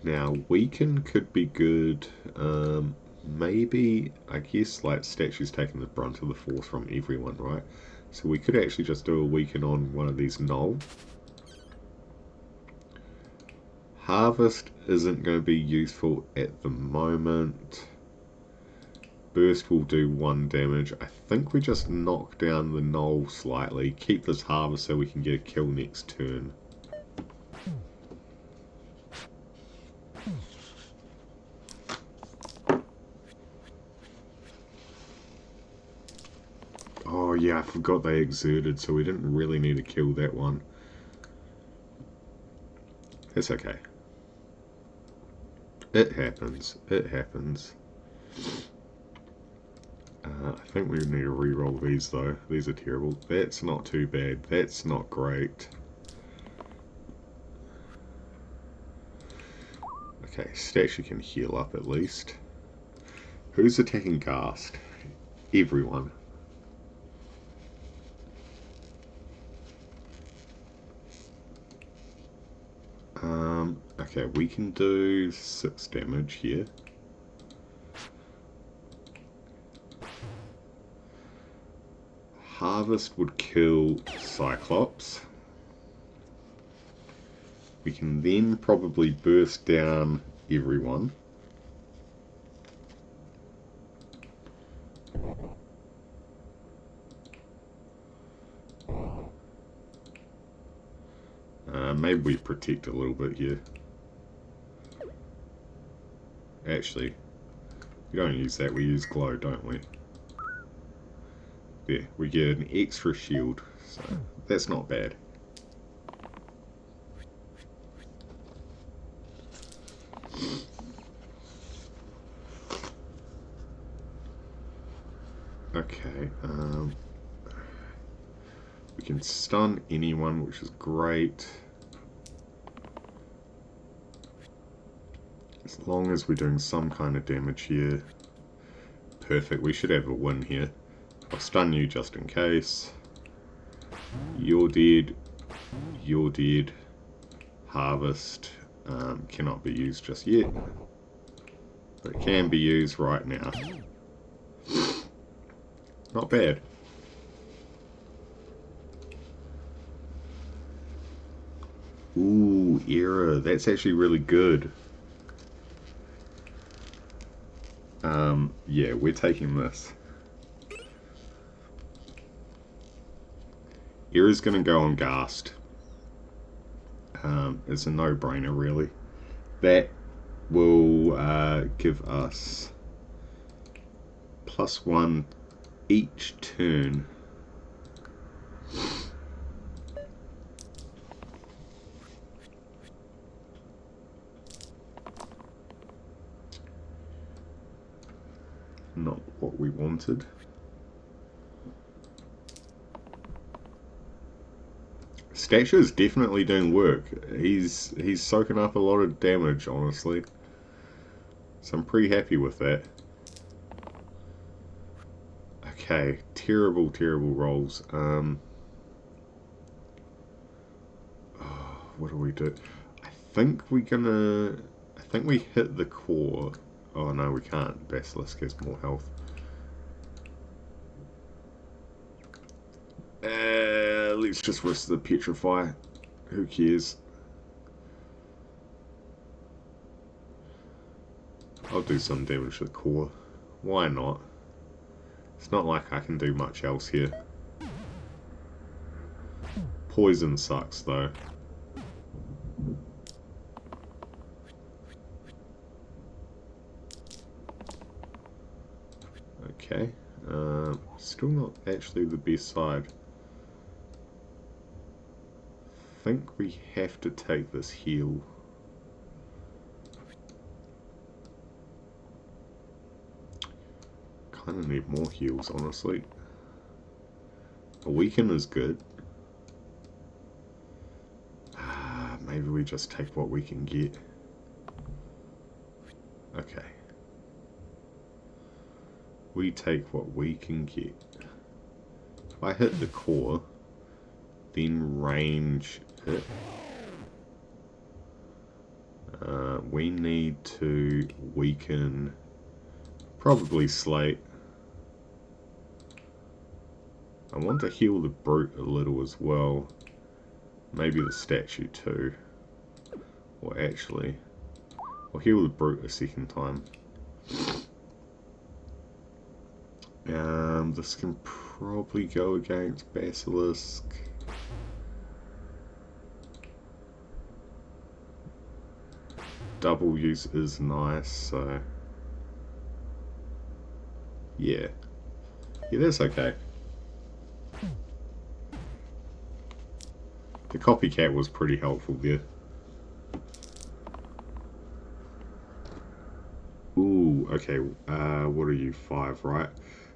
Now, weaken could be good. Maybe, I guess, like, statues taking the brunt of the force from everyone, right? So we could actually just do a weaken on one of these null. Harvest isn't going to be useful at the moment. Burst will do 1 damage. I think we just knock down the null slightly. Keep this harvest so we can get a kill next turn. Oh yeah, I forgot they exerted, so we didn't really need to kill that one. It's okay. It happens. It happens. I think we need to re-roll these though. These are terrible. That's not too bad. That's not great. Okay, statue can heal up at least. Who's attacking Ghast? Everyone. Okay, we can do 6 damage here. Harvest would kill Cyclops. We can then probably burst down everyone. Maybe we protect a little bit here. Actually, we don't use that, we use glow, don't we? There, we get an extra shield, so that's not bad. Okay, we can stun anyone, which is great. As long as we're doing some kind of damage here. Perfect, we should have a win here. I'll stun you just in case. You're dead. You're dead. Harvest cannot be used just yet. But can be used right now. Not bad. Ooh, Era. That's actually really good. Yeah, we're taking this. Era's gonna go on Ghast. It's a no-brainer, really. That will give us +1 each turn. Not what we wanted. Statue is definitely doing work. He's soaking up a lot of damage, honestly. So I'm pretty happy with that. Okay, terrible, terrible rolls. What do we do? I think we hit the core. Oh no, we can't. Basilisk has more health. Let's just risk the petrify. Who cares? I'll do some damage to the core. Why not? It's not like I can do much else here. Poison sucks though. Okay. Still not actually the best side. I think we have to take this heal. Kind of need more heals, honestly. A weaken is good. Maybe we just take what we can get. Okay. We take what we can get. If I hit the core, then range it. We need to weaken probably Slate. I want to heal the brute a little as well. Maybe the statue too. Or actually, I'll heal the brute a second time. This can probably go against Basilisk. Double use is nice, so yeah. Yeah, that's okay. The copycat was pretty helpful there. Ooh, okay, what are you, 5, right?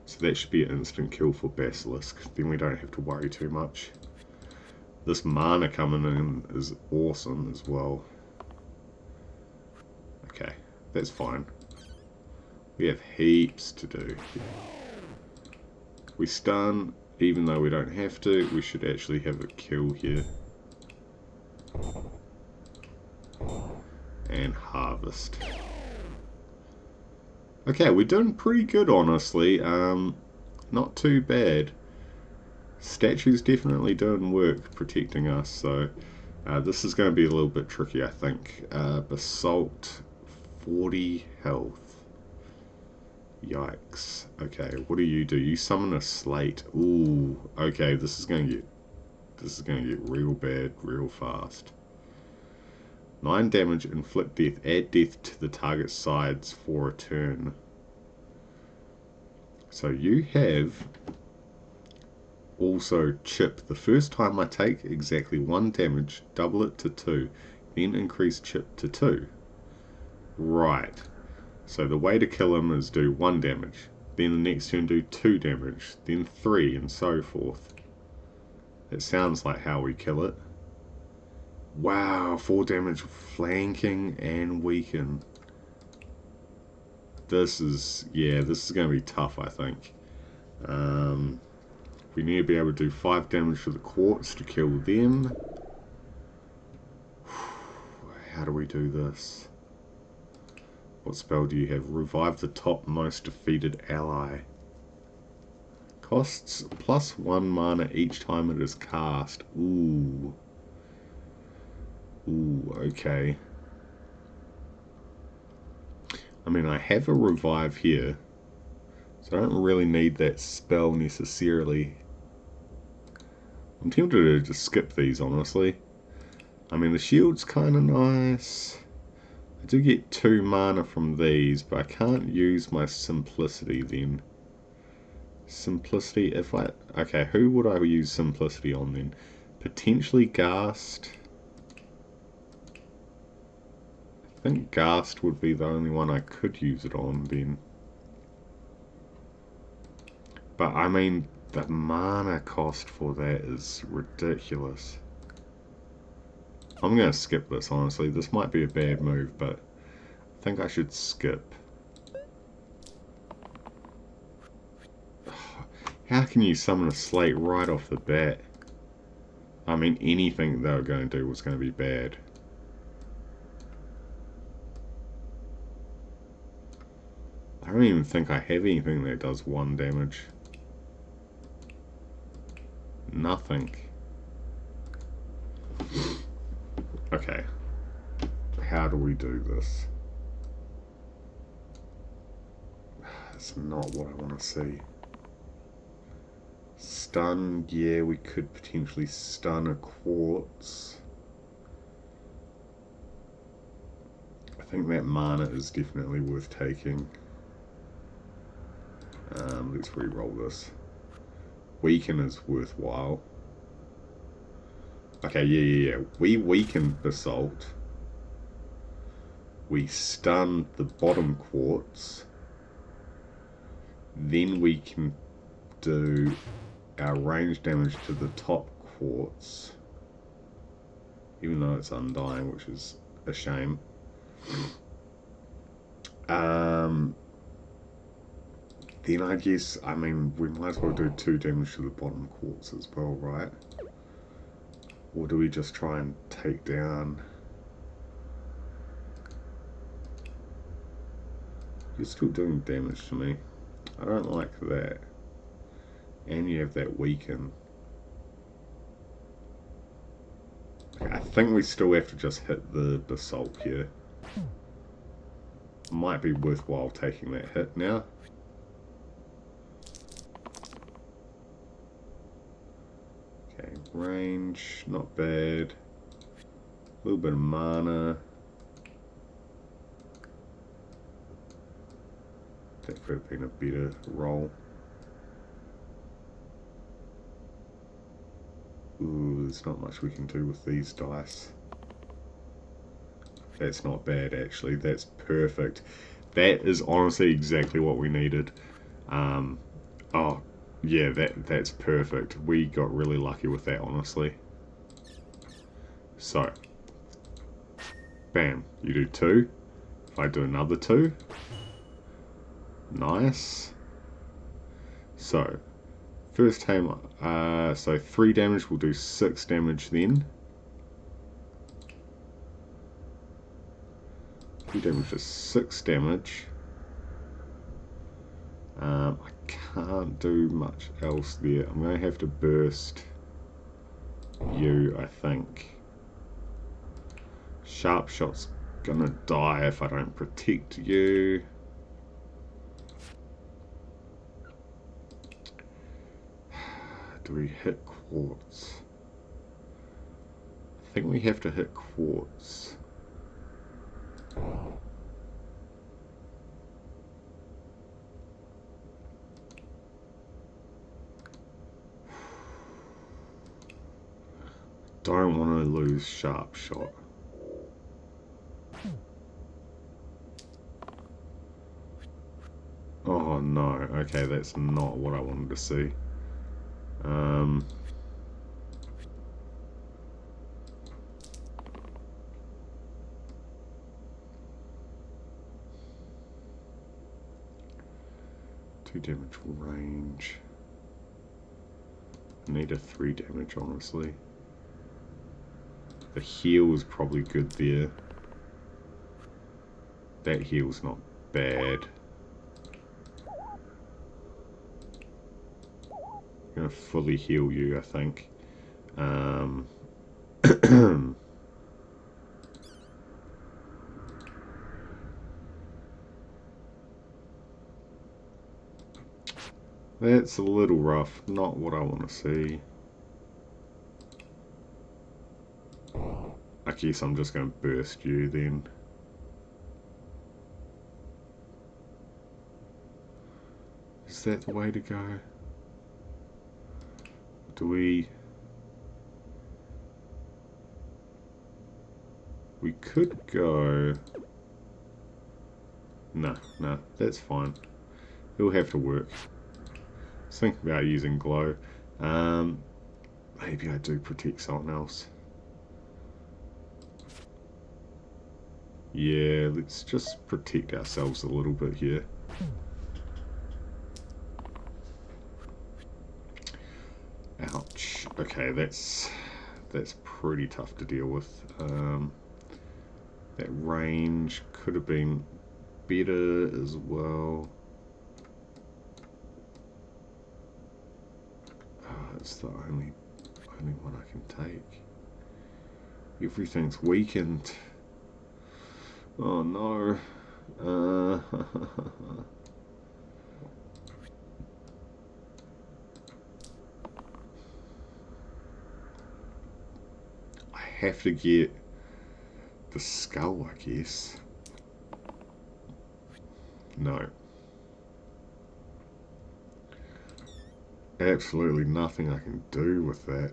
So that should be an instant kill for Basilisk. Then we don't have to worry too much. This mana coming in is awesome as well. Okay, that's fine. We have heaps to do. We stun, even though we don't have to. We should actually have a kill here. And harvest. Okay, we're doing pretty good, honestly. Not too bad. Statue's definitely doing work protecting us, so this is going to be a little bit tricky, I think. Basalt, 40 health. Yikes. Okay, what do? You summon a slate. Ooh, okay, this is going to get real bad real fast. 9 damage, inflict death, add death to the target's sides for a turn. So you have also chip. The first time I take exactly 1 damage, double it to 2, then increase chip to 2. Right. So the way to kill him is do 1 damage, then the next turn do 2 damage, then 3, and so forth. It sounds like how we kill it. Wow, 4 damage flanking and weaken. This is going to be tough, I think. We need to be able to do 5 damage to the quartz to kill them. How do we do this? What spell do you have? Revive the topmost defeated ally. Costs +1 mana each time it is cast. Ooh. Ooh, okay. I mean, I have a revive here, so I don't really need that spell necessarily. I'm tempted to just skip these, honestly. I mean, the shield's kind of nice. I do get 2 mana from these, but I can't use my simplicity then. Simplicity, if I... Okay, who would I use simplicity on then? Potentially Ghast. I think Ghast would be the only one I could use it on then. But I mean, the mana cost for that is ridiculous. I'm going to skip this, honestly. This might be a bad move, but I think I should skip. How can you summon a slate right off the bat? I mean, anything they were going to do was going to be bad. I don't even think I have anything that does 1 damage. Nothing. Okay. How do we do this? That's not what I want to see. Stun, yeah, we could potentially stun a quartz. I think that mana is definitely worth taking. Let's re-roll this. Weaken is worthwhile. Okay, yeah. We weaken Basalt. We stun the bottom quartz. Then we can do our range damage to the top quartz. Even though it's undying, which is a shame. Then I guess, I mean, we might as well do 2 damage to the bottom quartz as well, right? Or do we just try and take down... You're still doing damage to me. I don't like that. And you have that weaken. Okay, I think we still have to just hit the basalt here. Might be worthwhile taking that hit now. Okay, range, not bad. A little bit of mana. That could have been a better roll. Ooh, there's not much we can do with these dice. That's not bad, actually. That's perfect. That is honestly exactly what we needed. Oh, yeah, that's perfect. We got really lucky with that, honestly. So, bam, you do 2. If I do another 2, nice. So, first time, so 3 damage, we'll do 6 damage then. 3 damage is 6 damage. I can't do much else there. I'm going to have to burst you, I think. Sharp shot's gonna die if I don't protect you. Do we hit quartz? I think we have to hit quartz. Don't want to lose sharp shot. Oh no, okay, that's not what I wanted to see. 2 damage range. I need a 3 damage, honestly. The heal is probably good there. That heal's not bad. I'm gonna fully heal you, I think. That's a little rough, not what I want to see. I guess I'm just going to burst you then. Is that the way to go? Do we... We could go... No, that's fine. It'll have to work. I was thinking about using glow. Maybe I do protect something else. Yeah, let's just protect ourselves a little bit here. Ouch. Okay, that's pretty tough to deal with. That range could have been better as well. Oh, it's the only one I can take. Everything's weakened. Oh no. I have to get the skull, I guess. No. Absolutely nothing I can do with that.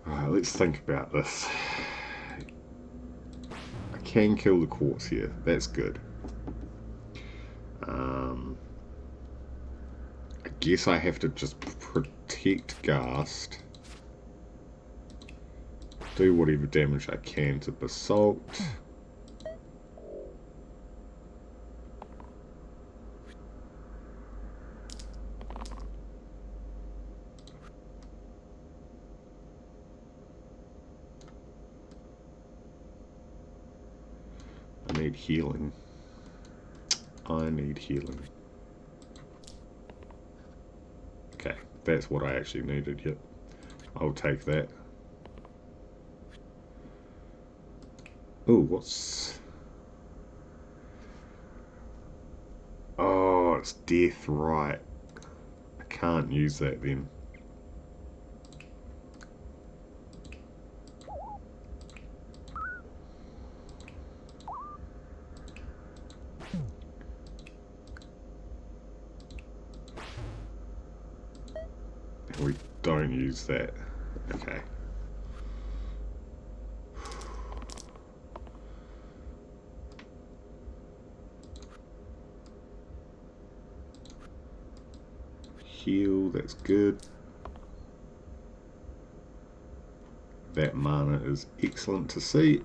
Alright, let's think about this. I can kill the quartz here. That's good. I guess I have to just protect Ghast. Do whatever damage I can to Basalt. I need healing. I need healing. Okay, that's what I actually needed, yep. I'll take that. Oh, what's... Oh, it's death, right. I can't use that then. We don't use that. Okay. Heal, that's good. That mana is excellent to see.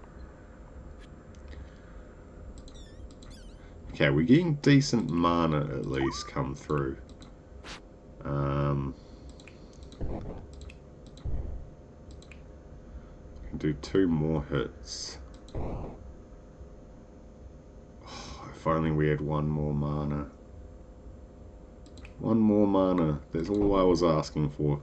Okay, we're getting decent mana at least come through. Can do 2 more hits. Oh, if only we had 1 more mana. 1 more mana. That's all I was asking for.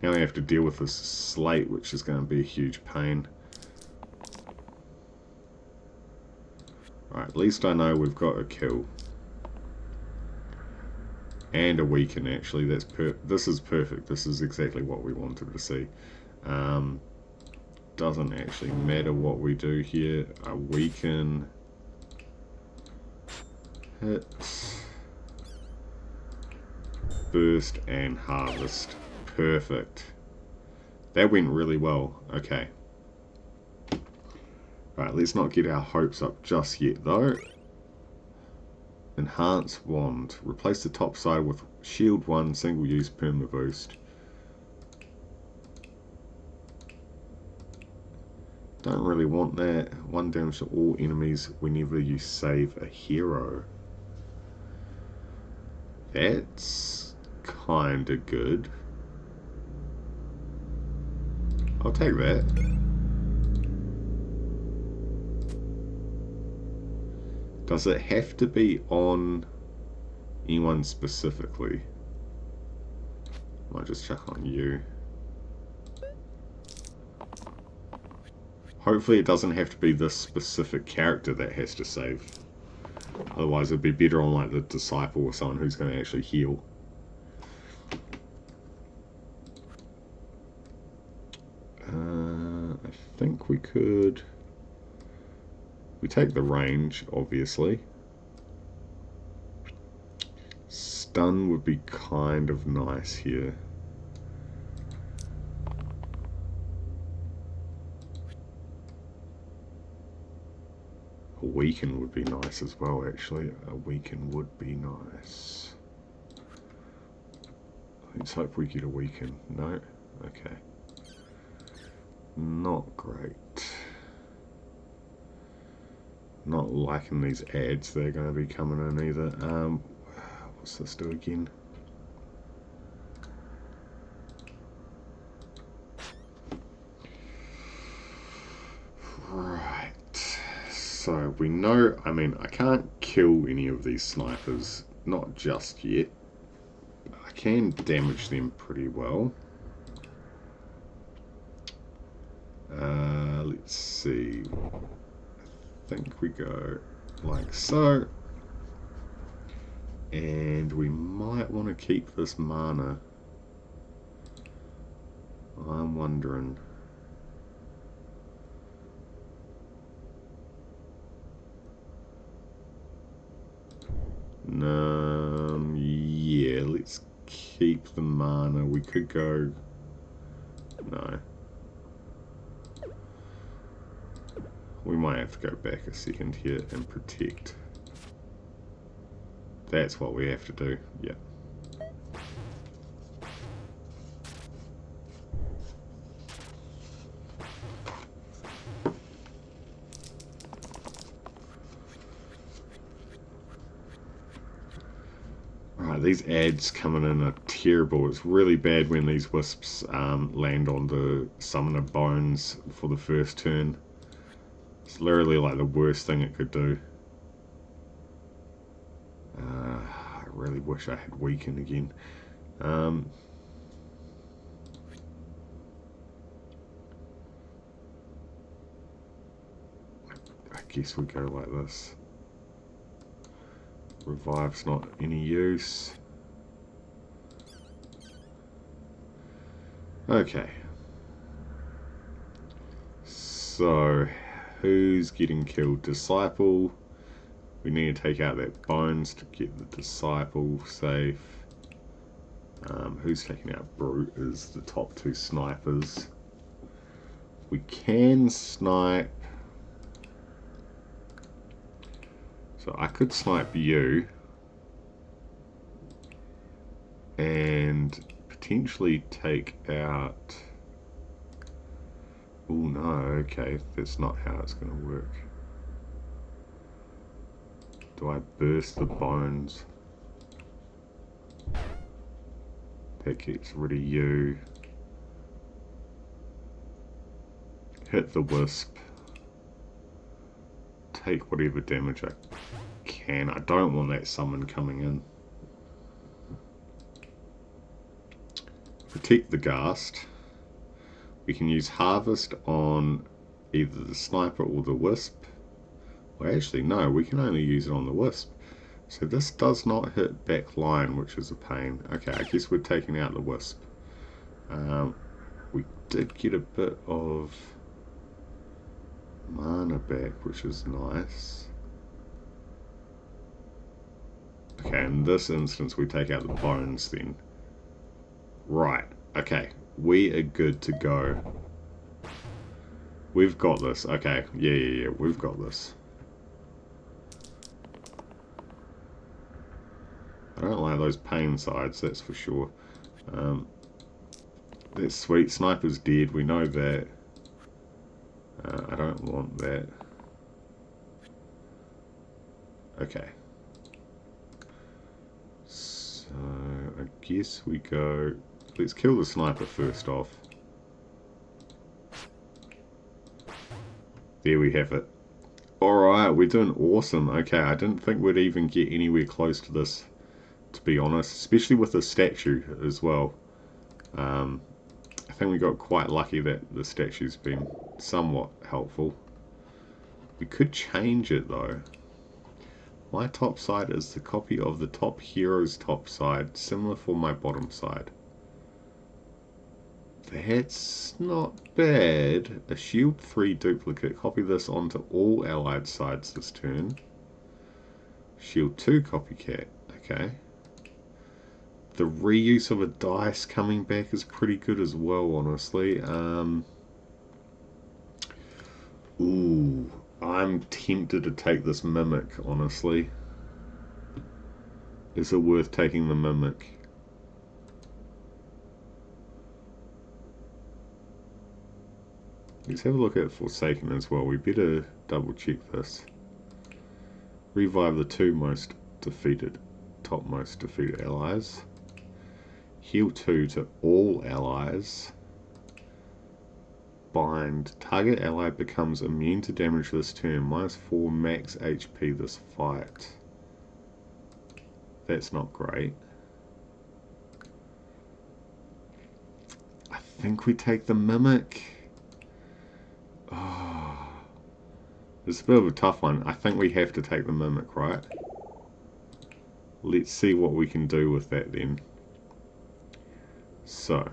Now we have to deal with this slate, which is going to be a huge pain. Alright, at least I know we've got a kill. And a weaken, actually. This is perfect. This is exactly what we wanted to see. Doesn't actually matter what we do here. A weaken... Hit, burst, and harvest. Perfect. That went really well. Okay. Right, let's not get our hopes up just yet though. Enhance wand. Replace the top side with shield 1 single use perma boost. Don't really want that. 1 damage to all enemies whenever you save a hero. That's kinda good. I'll take that. Does it have to be on anyone specifically? I might just check on you. Hopefully it doesn't have to be this specific character that has to save. Otherwise it'd be better on like the disciple or someone who's going to actually heal. I think we could... We take the range, obviously. Stun would be kind of nice here. A weaken would be nice as well, actually. A weaken would be nice. Let's hope we get a weaken. No? Okay. Not great. Not liking these ads they're going to be coming in either. What's this do again? Right. So we know, I mean, I can't kill any of these snipers, not just yet. I can damage them pretty well. Let's see. I think we go like so. And we might want to keep this mana. I'm wondering. Yeah, let's keep the mana. We could go... No. We might have to go back a second here and protect. That's what we have to do, yeah. Right, these ads coming in are terrible. It's really bad when these wisps land on the summoner bones for the first turn. It's literally like the worst thing it could do. I really wish I had weaken again. I guess we go like this. Revive's not any use. Okay. So, who's getting killed? Disciple. We need to take out that bones to get the disciple safe. Who's taking out Brute is the top two snipers. We can snipe. So I could snipe you. And potentially take out... Oh no, okay, that's not how it's going to work. Do I burst the bones? That gets rid of you. Hit the wisp. Take whatever damage I can. I don't want that summon coming in. Protect the ghast. We can use harvest on either the sniper or the wisp. Well, actually, no, we can only use it on the wisp. So this does not hit back line, which is a pain. Okay, I guess we're taking out the wisp. We did get a bit of mana back, which is nice. Okay, in this instance, we take out the bones then. Right, okay, we are good to go. We've got this. Okay, yeah, we've got this. I don't like those pain sides, that's for sure. That's sweet. Sniper's dead, we know that. I don't want that. Okay. So, I guess we go... Let's kill the sniper first off. There we have it. Alright, we're doing awesome. Okay, I didn't think we'd even get anywhere close to this, to be honest. Especially with the statue as well. I think we got quite lucky that the statue's been somewhat helpful. We could change it though. My top side is the copy of the top hero's top side, similar for my bottom side. That's not bad. A shield 3 duplicate. Copy this onto all allied sides this turn. Shield 2 copycat. Okay. The reuse of a dice coming back is pretty good as well, honestly. Ooh, I'm tempted to take this mimic, honestly. Is it worth taking the mimic? Let's have a look at Forsaken as well. We better double check this. Revive the topmost defeated allies. Heal 2 to all allies. Bind. Target ally becomes immune to damage this turn. -4 max HP this fight. That's not great. I think we take the mimic. Oh, it's a bit of a tough one. I think we have to take the mimic, right? Let's see what we can do with that then. So,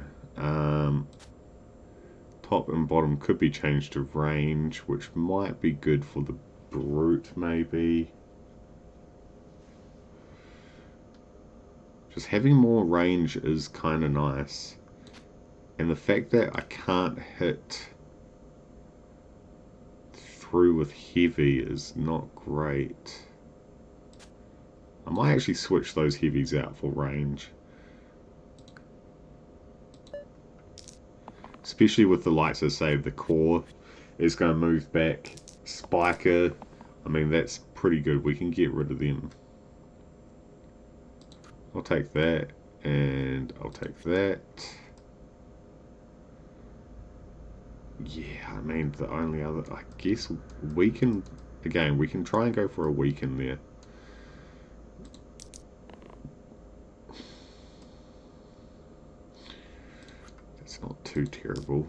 top and bottom could be changed to range, which might be good for the brute, maybe. Just having more range is kind of nice. And the fact that I can't hit through with heavy is not great. I might actually switch those heavies out for range. Especially with the lights that say the core is going to move back. Spiker, I mean, that's pretty good. We can get rid of them. I'll take that, and I'll take that. Yeah, I mean, the only other... I guess we can... Again, we can try and go for a weaken there. That's not too terrible.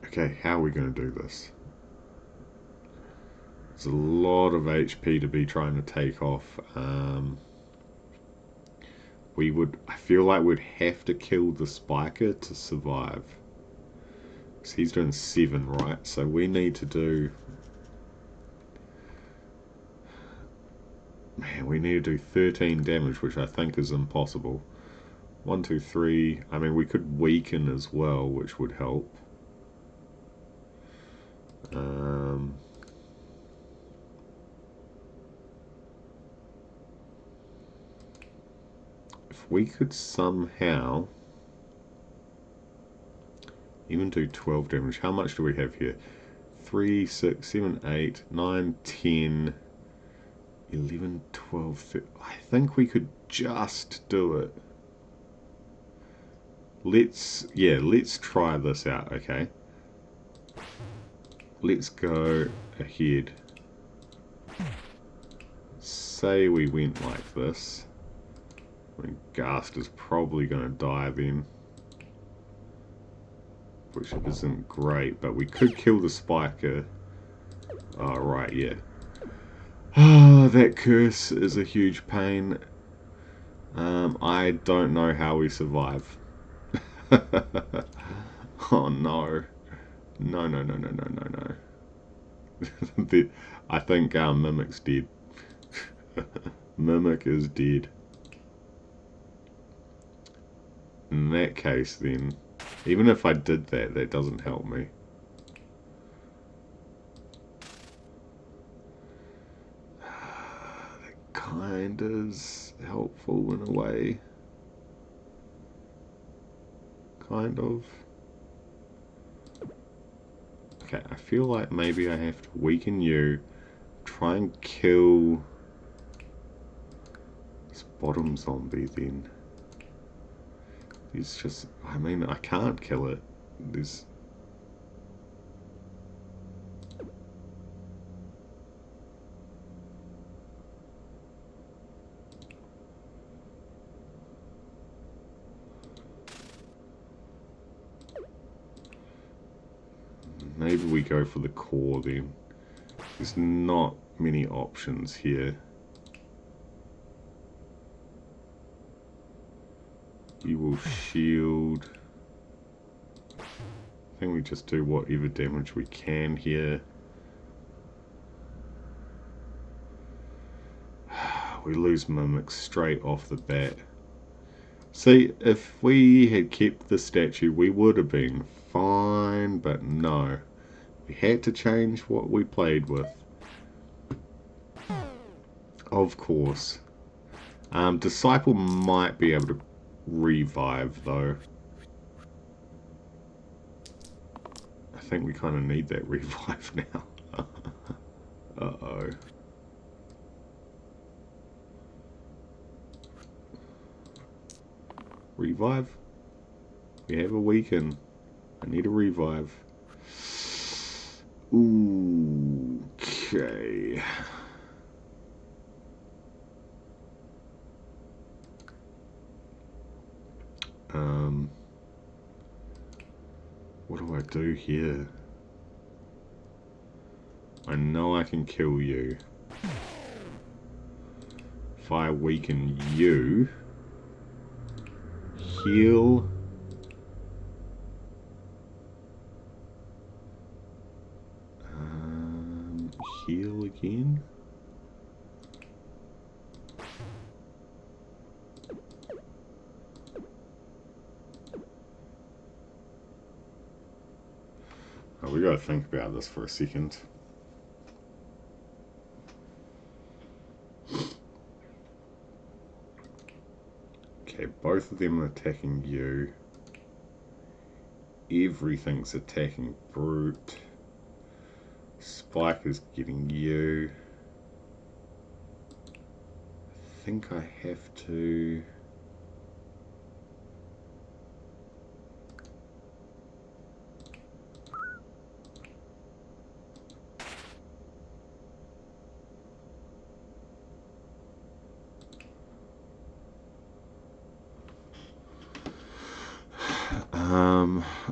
Okay, how are we going to do this? There's a lot of HP to be trying to take off. I feel like we'd have to kill the spiker to survive. Because he's doing 7, right? So we need to do... Man, we need to do 13 damage, which I think is impossible. 1, 2, 3... I mean, we could weaken as well, which would help. If we could somehow even do 12 damage, how much do we have here? 3, 6, 7, 8, 9, 10, 11, 12, 13. I think we could just do it. Let's try this out, okay? Let's go ahead. Say we went like this. I mean, Ghast is probably going to die then. Which isn't great, but we could kill the spiker. Oh, right, yeah. Ah, that curse is a huge pain. I don't know how we survive. Oh, no. No, no, no, no, no, no, no. I think our Mimic's dead. Mimic is dead. In that case, then, even if I did that, that doesn't help me. That kind is helpful in a way. Kind of. Okay, I feel like maybe I have to weaken you, try and kill this bottom zombie then. It's just, I mean, I can't kill it. There's... maybe we go for the core then. There's not many options here. You will shield. I think we just do whatever damage we can here. We lose Mimic straight off the bat. See, if we had kept the statue, we would have been fine, but no. We had to change what we played with. Of course. Disciple might be able to revive, though. I think we kind of need that revive now. Uh-oh. Revive? We have a weaken. I need a revive. Ooh, okay. What do I do here? I know I can kill you. If I weaken you, heal. Heal again. Oh, we gotta think about this for a second. Okay, both of them are attacking you. Everything's attacking Brute. Spike is getting you. I think I have to...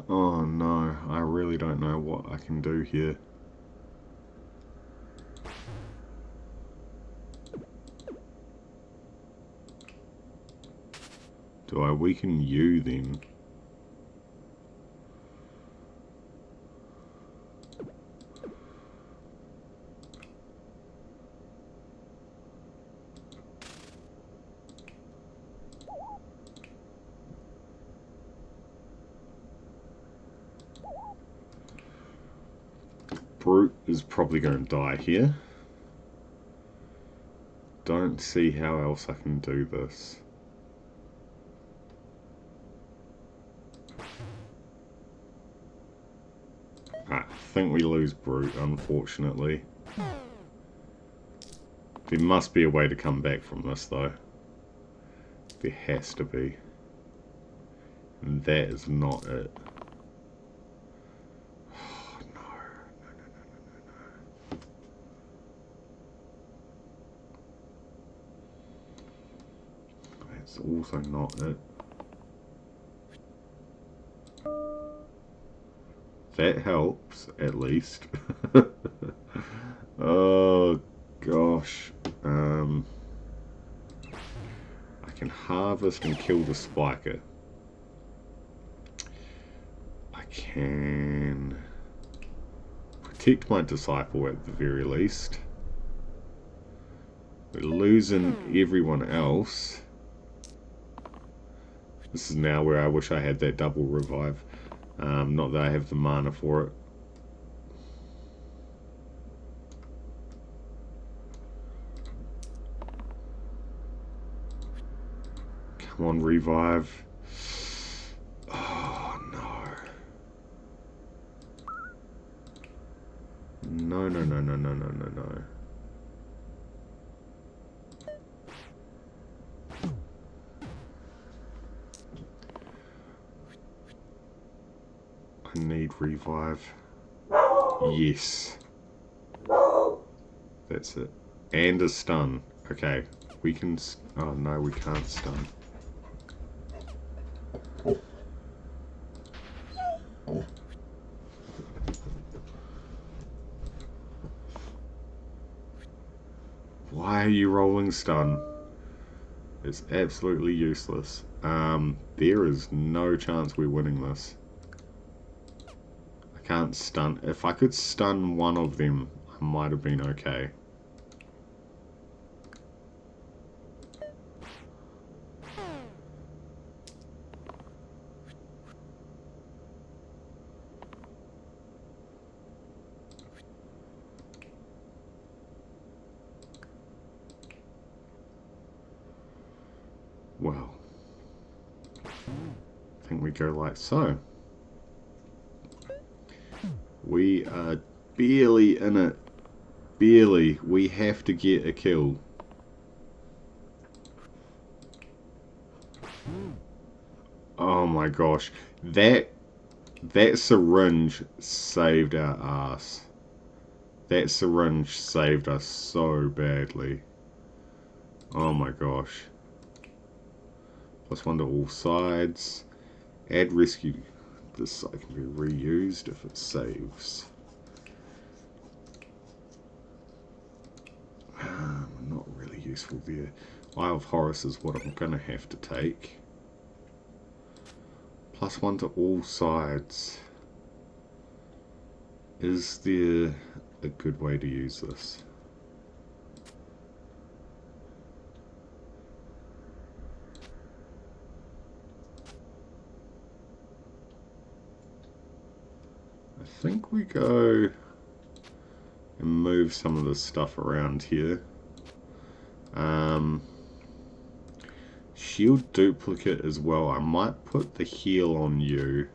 oh no, I really don't know what I can do here. Do I weaken you then? Brute is probably going to die here. Don't see how else I can do this. I think we lose Brute, unfortunately. There must be a way to come back from this, though. There has to be. And that is not it. That's also not it. That helps, at least. Oh, gosh. I can harvest and kill the spiker. I can protect my disciple at the very least. We're losing everyone else. This is now where I wish I had that double revive. Not that I have the mana for it. Come on, revive. Oh, no. No, no, no, no, no, no, no, no. I need revive. Yes. That's it. And a stun. Okay. We can... Oh, no, we can't stun. Why are you rolling stun? It's absolutely useless. There is no chance we're winning this. I can't stun. If I could stun one of them, I might have been okay. Well, I think we go like so. We are barely in it. Barely. We have to get a kill. Oh my gosh. That syringe saved our ass. That syringe saved us so badly. Oh my gosh. +1 to all sides. Add rescue. This side can be reused if it saves. Not really useful there. Eye of Horus is what I'm going to have to take. +1 to all sides. Is there a good way to use this? I think we go and move some of the stuff around here. Shield duplicate as well. I might put the heal on you.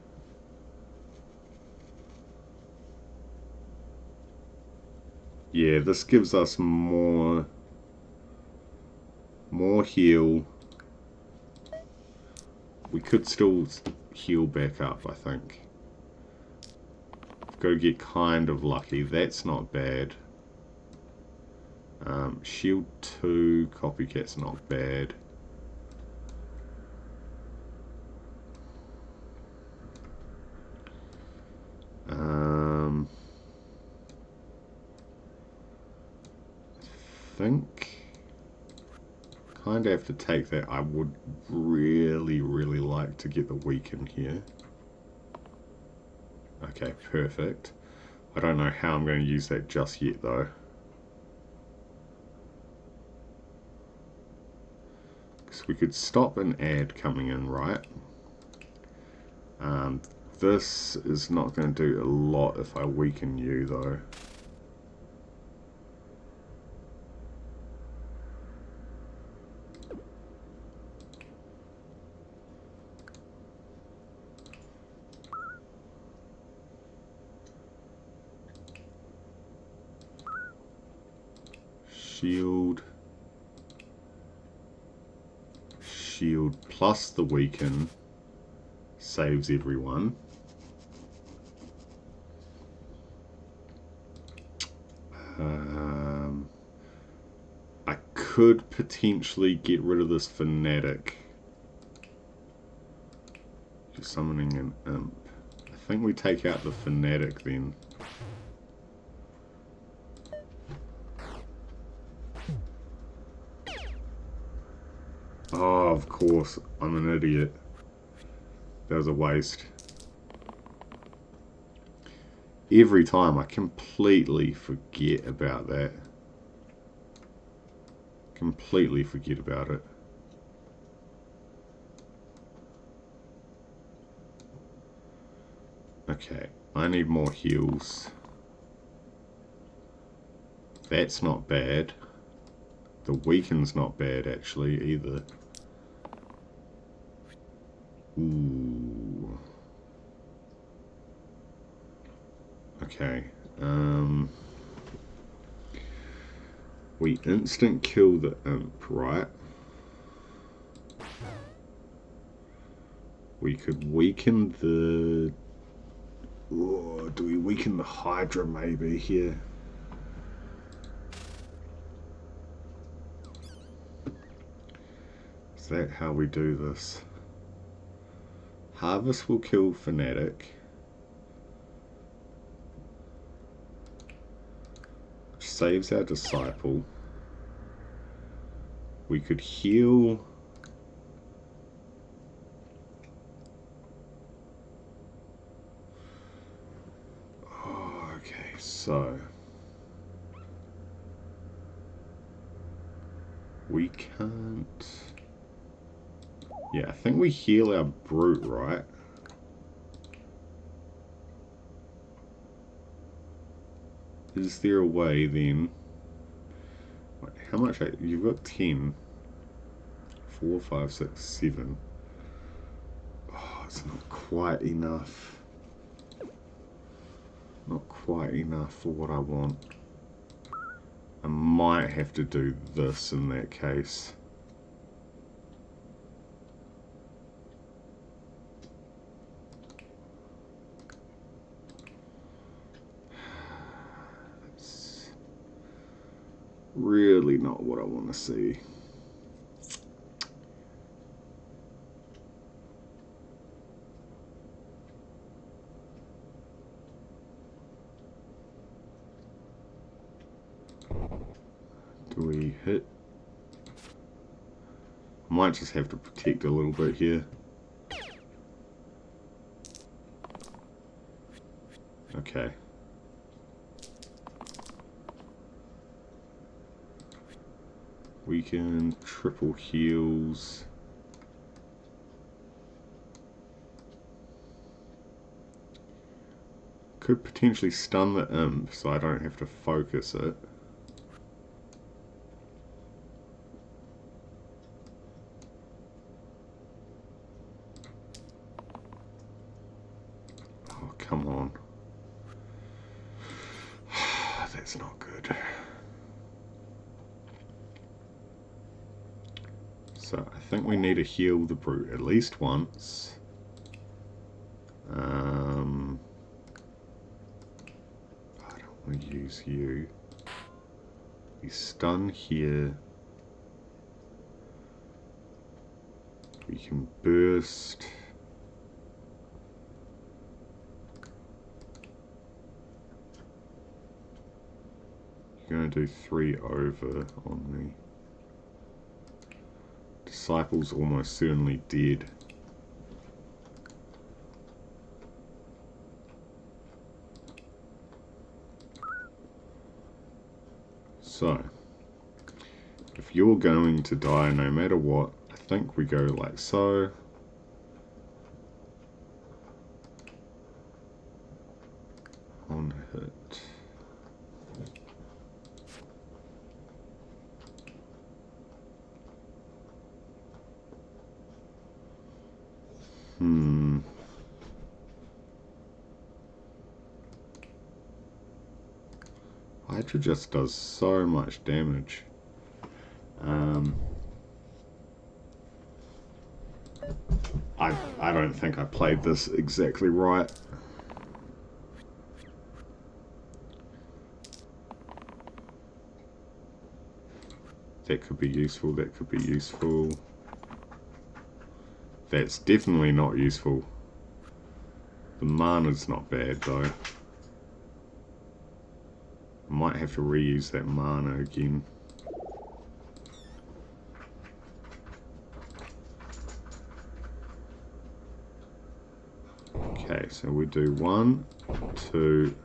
Yeah, this gives us more heal. We could still heal back up, I think. Got to get kind of lucky. That's not bad. Shield 2, copycat's not bad. I think kind of have to take that. I would really like to get the weaken here. Okay, perfect. I don't know how I'm going to use that just yet though. Because we could stop an ad coming in, right? This is not going to do a lot if I weaken you though. Shield plus the weaken saves everyone. I could potentially get rid of this fanatic. Just summoning an imp. I think we take out the fanatic then. Oh, of course. I'm an idiot. That was a waste. Every time I completely forget about that. Completely forget about it. Okay, I need more heals. That's not bad. The weaken's not bad actually either. Ooh. Okay. We instant kill the imp, right? We could weaken the... Oh, do we weaken the Hydra maybe here? Is that how we do this? Harvest will kill Fanatic. Which saves our Disciple. We could heal. Oh, okay, so we can't. Yeah, I think we heal our brute, right? Is there a way then? Wait, how much? You've got 10. 4, 5, 6, 7. Oh, it's not quite enough. Not quite enough for what I want. I might have to do this in that case. It's really not what I want to see. Do we hit? I might just have to protect a little bit here. Okay. We can triple heals. Could potentially stun the imp so I don't have to focus it. Oh, come on. That's not good. So I think we need to heal the brute at least once. I don't want to use you. We stun here. We can burst. You're going to do 3 over on me. Disciple's almost certainly dead. So, if you're going to die no matter what, I think we go like so. On hit. Hydra just does so much damage. I don't think I played this exactly right. That could be useful, that could be useful. That's definitely not useful. The mana's not bad though. I might have to reuse that mana again. Okay, so we do 1, 2,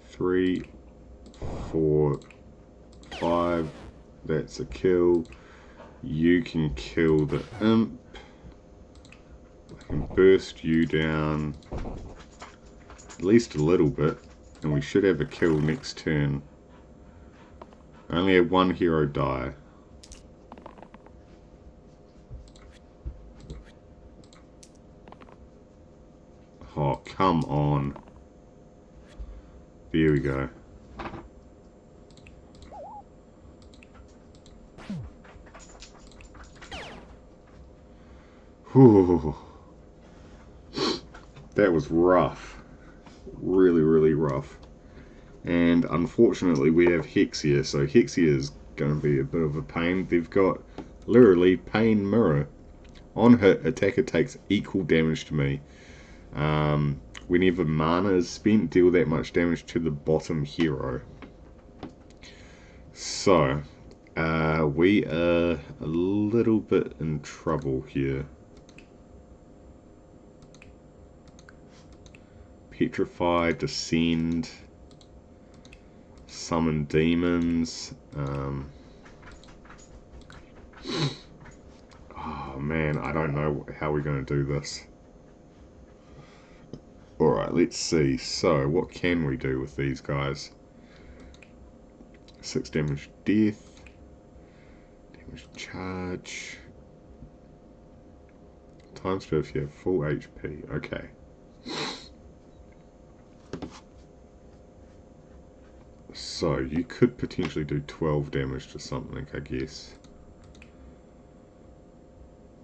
3, 4, 5. That's a kill. You can kill the imp. I can burst you down at least a little bit, and we should have a kill next turn. I only had 1 hero die. Oh, come on. There we go. Whew. That was rough. Really, really rough. And unfortunately we have Hexia, so Hexia is going to be a bit of a pain. They've got literally Pain Mirror. On hit, attacker takes equal damage to me. Whenever mana is spent, deal that much damage to the bottom hero. So, we are a little bit in trouble here. Petrify, Descend, Summon Demons. Oh man, I don't know how we're going to do this. Alright, let's see. So, what can we do with these guys? 6 damage death. Damage charge. Times 2 if you have full HP. Okay. So, you could potentially do 12 damage to something, I guess.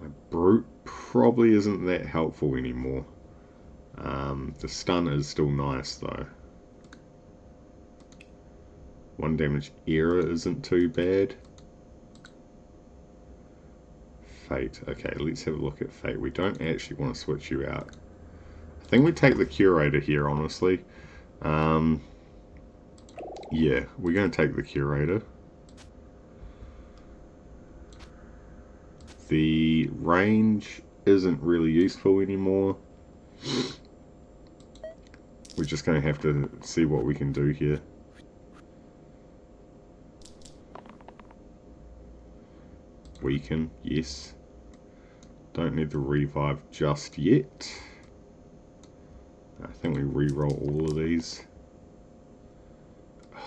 My Brute probably isn't that helpful anymore. The stun is still nice though. 1 damage error isn't too bad. Fate. Okay, let's have a look at Fate. We don't actually want to switch you out. I think we take the Curator here, honestly. Yeah, we're going to take the Curator. The range isn't really useful anymore. We're just going to have to see what we can do here. Weaken, yes. Don't need the revive just yet. I think we re-roll all of these. I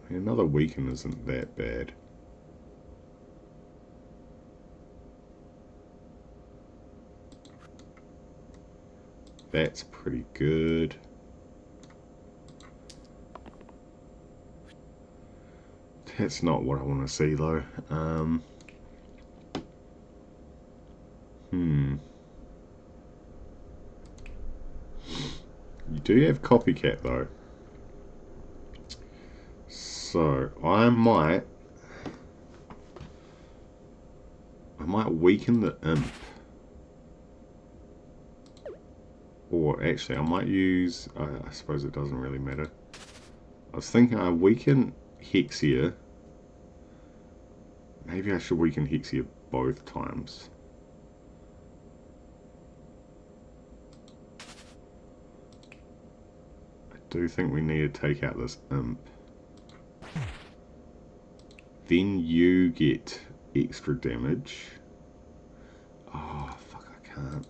mean, another weaken isn't that bad. That's pretty good. That's not what I want to see though. You do have Copycat though. So I might weaken the Imp. Or actually I might use, I suppose it doesn't really matter. I was thinking I weaken Hexia. Maybe I should weaken Hexia both times. I do think we need to take out this Imp. Then you get extra damage. Oh, fuck, I can't.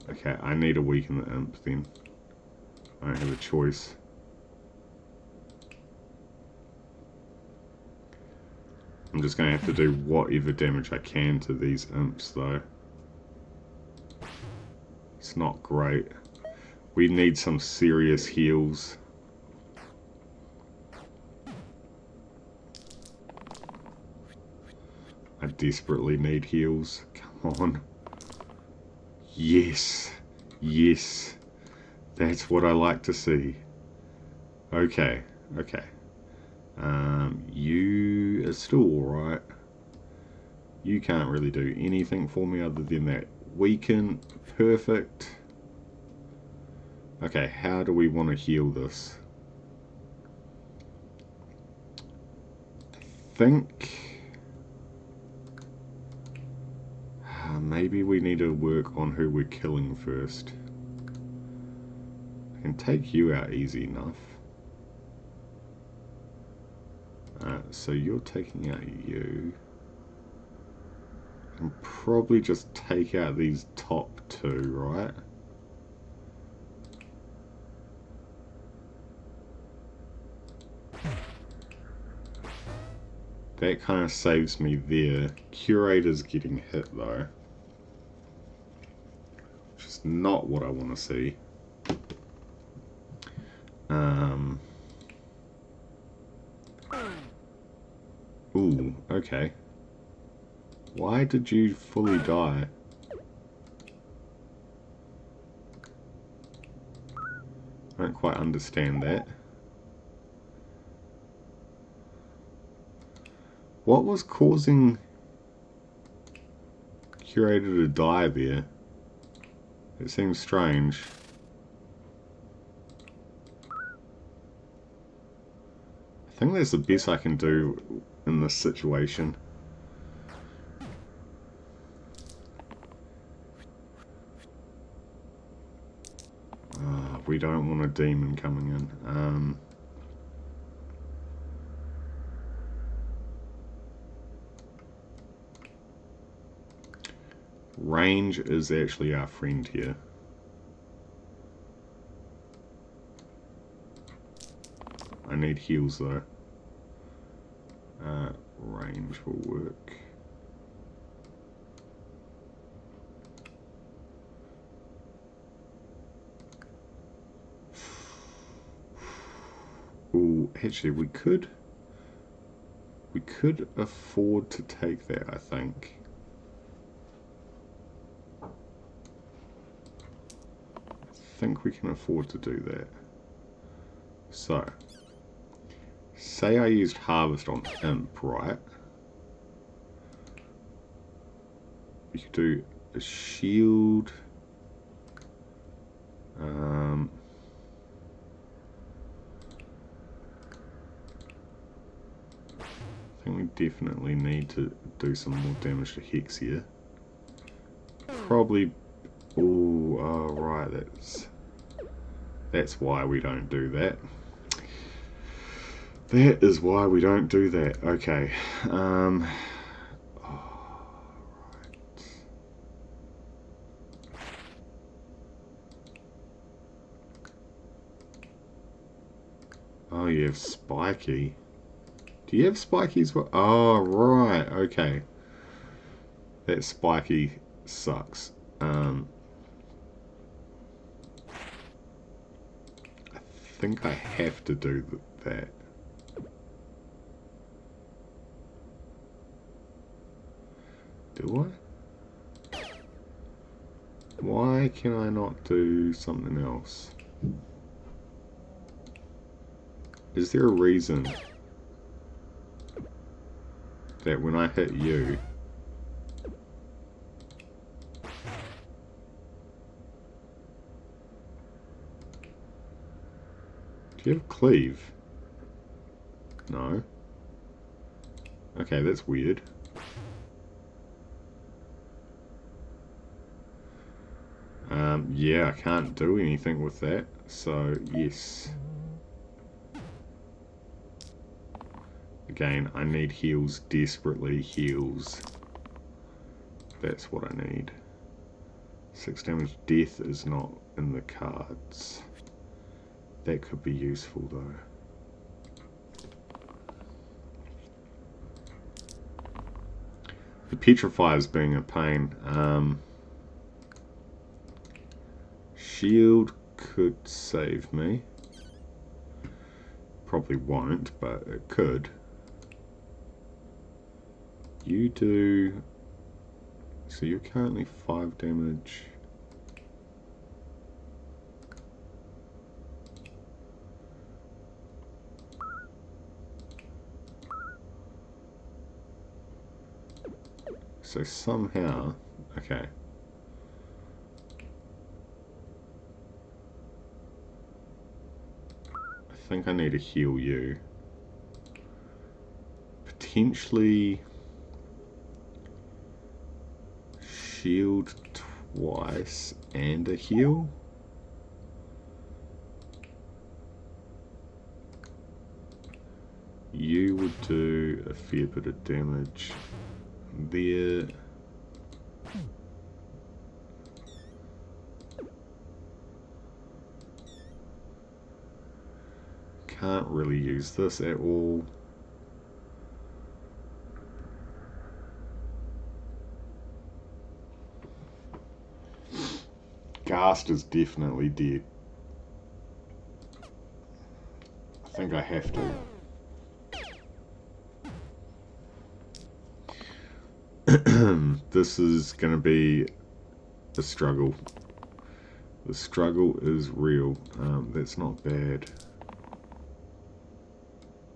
Okay, I need to weaken the Imp then. I don't have a choice. I'm just going to have to do whatever damage I can to these Imps though. It's not great. We need some serious heals. I desperately need heals. Come on. Yes. Yes. That's what I like to see. Okay. Okay. You are still alright. You can't really do anything for me other than that weaken. Perfect. Okay, how do we want to heal this? I think maybe we need to work on who we're killing first. I can take you out easy enough. So you're taking out you. I can probably just take out these top two, right? That kind of saves me there. Curator's getting hit though. Which is not what I want to see. Ooh, okay. Why did you fully die? I don't quite understand that. What was causing Curator to die there? It seems strange. think that's the best I can do in this situation. We don't want a demon coming in. Range is actually our friend here. I need heals though. Range will work. Oh, actually we could afford to take that, I think. I think we can afford to do that. So, say I used Harvest on Imp, right? We could do a shield. I think we definitely need to do some more damage to Hex here. Probably. Oh, right. That's why we don't do that. That is why we don't do that. Okay. Right. Oh, you have Spiky. Do you have Spiky as well? Oh, right. Okay. That Spiky sucks. I think I have to do that. Do I? Why can I not do something else? Is there a reason that when I hit you, do you have cleave? No. Okay, that's weird. Yeah, I can't do anything with that, so yes. Again, I need heals desperately. Heals. That's what I need. 6 damage death is not in the cards. That could be useful though. The Petrify is being a pain. Shield could save me. Probably won't, but it could. You do... So you're currently 5 damage. So somehow... Okay. I think I need to heal you. Potentially... Shield twice and a heal? You would do a fair bit of damage there. Can't really use this at all. Ghast is definitely dead. I think I have to. This is going to be a struggle. The struggle is real. That's not bad.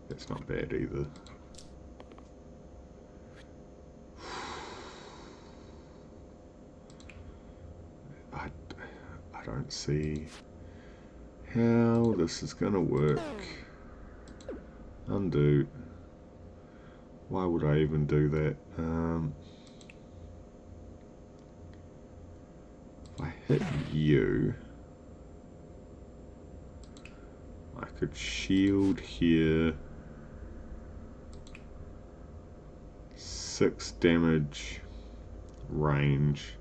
That's not bad either. I don't see how this is going to work. Undo. Why would I even do that? If I hit you, I could shield here. 6 damage range.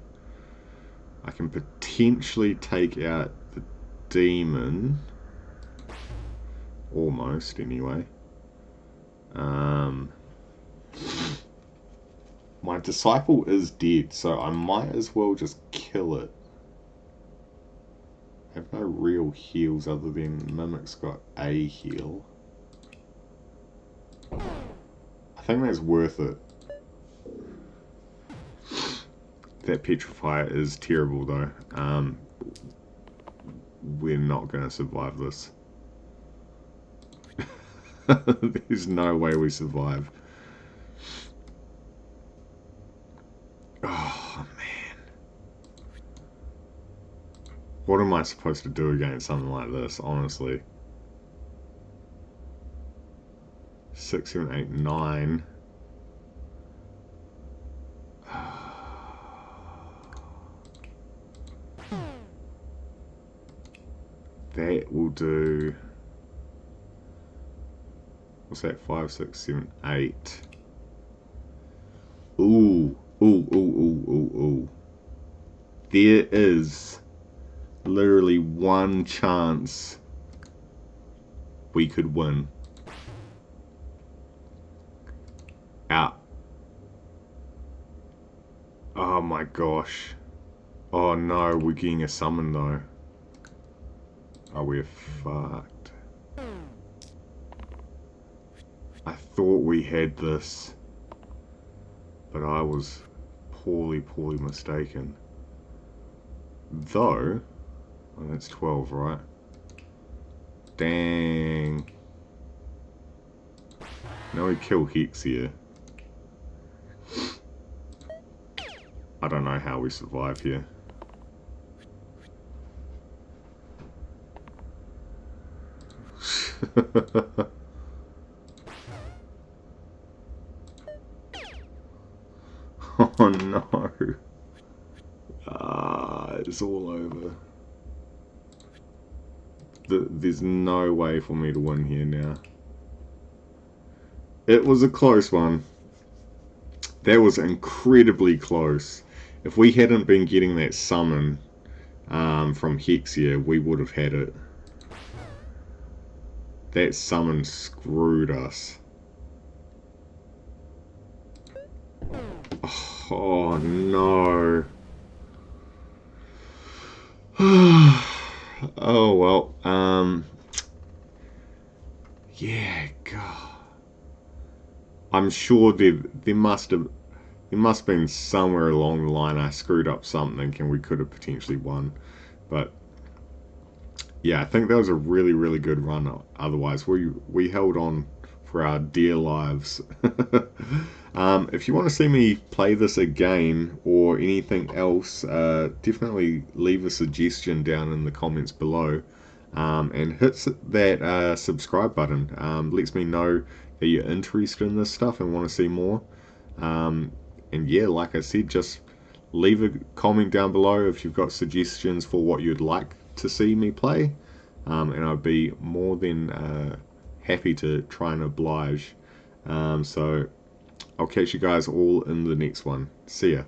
I can potentially take out the demon. Almost, anyway. My disciple is dead, so I might as well just kill it. I have no real heals other than Mimic's got a heal. I think that's worth it. That Petrifier is terrible though. We're not going to survive this. There's no way we survive. Oh man. What am I supposed to do against something like this, honestly? 6, 7, 8, 9. That will do. What's that? 5, 6, 7, 8. Ooh. Ooh. There is literally one chance we could win. Out. Oh my gosh. Oh no, we're getting a summon though. Oh, we're fucked. I thought we had this, but I was poorly mistaken. Though, oh, that's 12, right? Dang. Now we kill Hex here. I don't know how we survive here. Oh no. It's all over. There's no way for me to win here now. It was a close one. That was incredibly close. If we hadn't been getting that summon from Hexia, we would have had it. That summon screwed us. Oh no. Oh well. Yeah, God. I'm sure there must have been somewhere along the line I screwed up something and we could have potentially won. But yeah, I think that was a really good run. Otherwise, we held on for our dear lives. If you want to see me play this again or anything else, definitely leave a suggestion down in the comments below. And hit that subscribe button. Lets me know that you're interested in this stuff and want to see more. And yeah, like I said, just leave a comment down below if you've got suggestions for what you'd like to see me play. And I'd be more than happy to try and oblige. So I'll catch you guys all in the next one. See ya.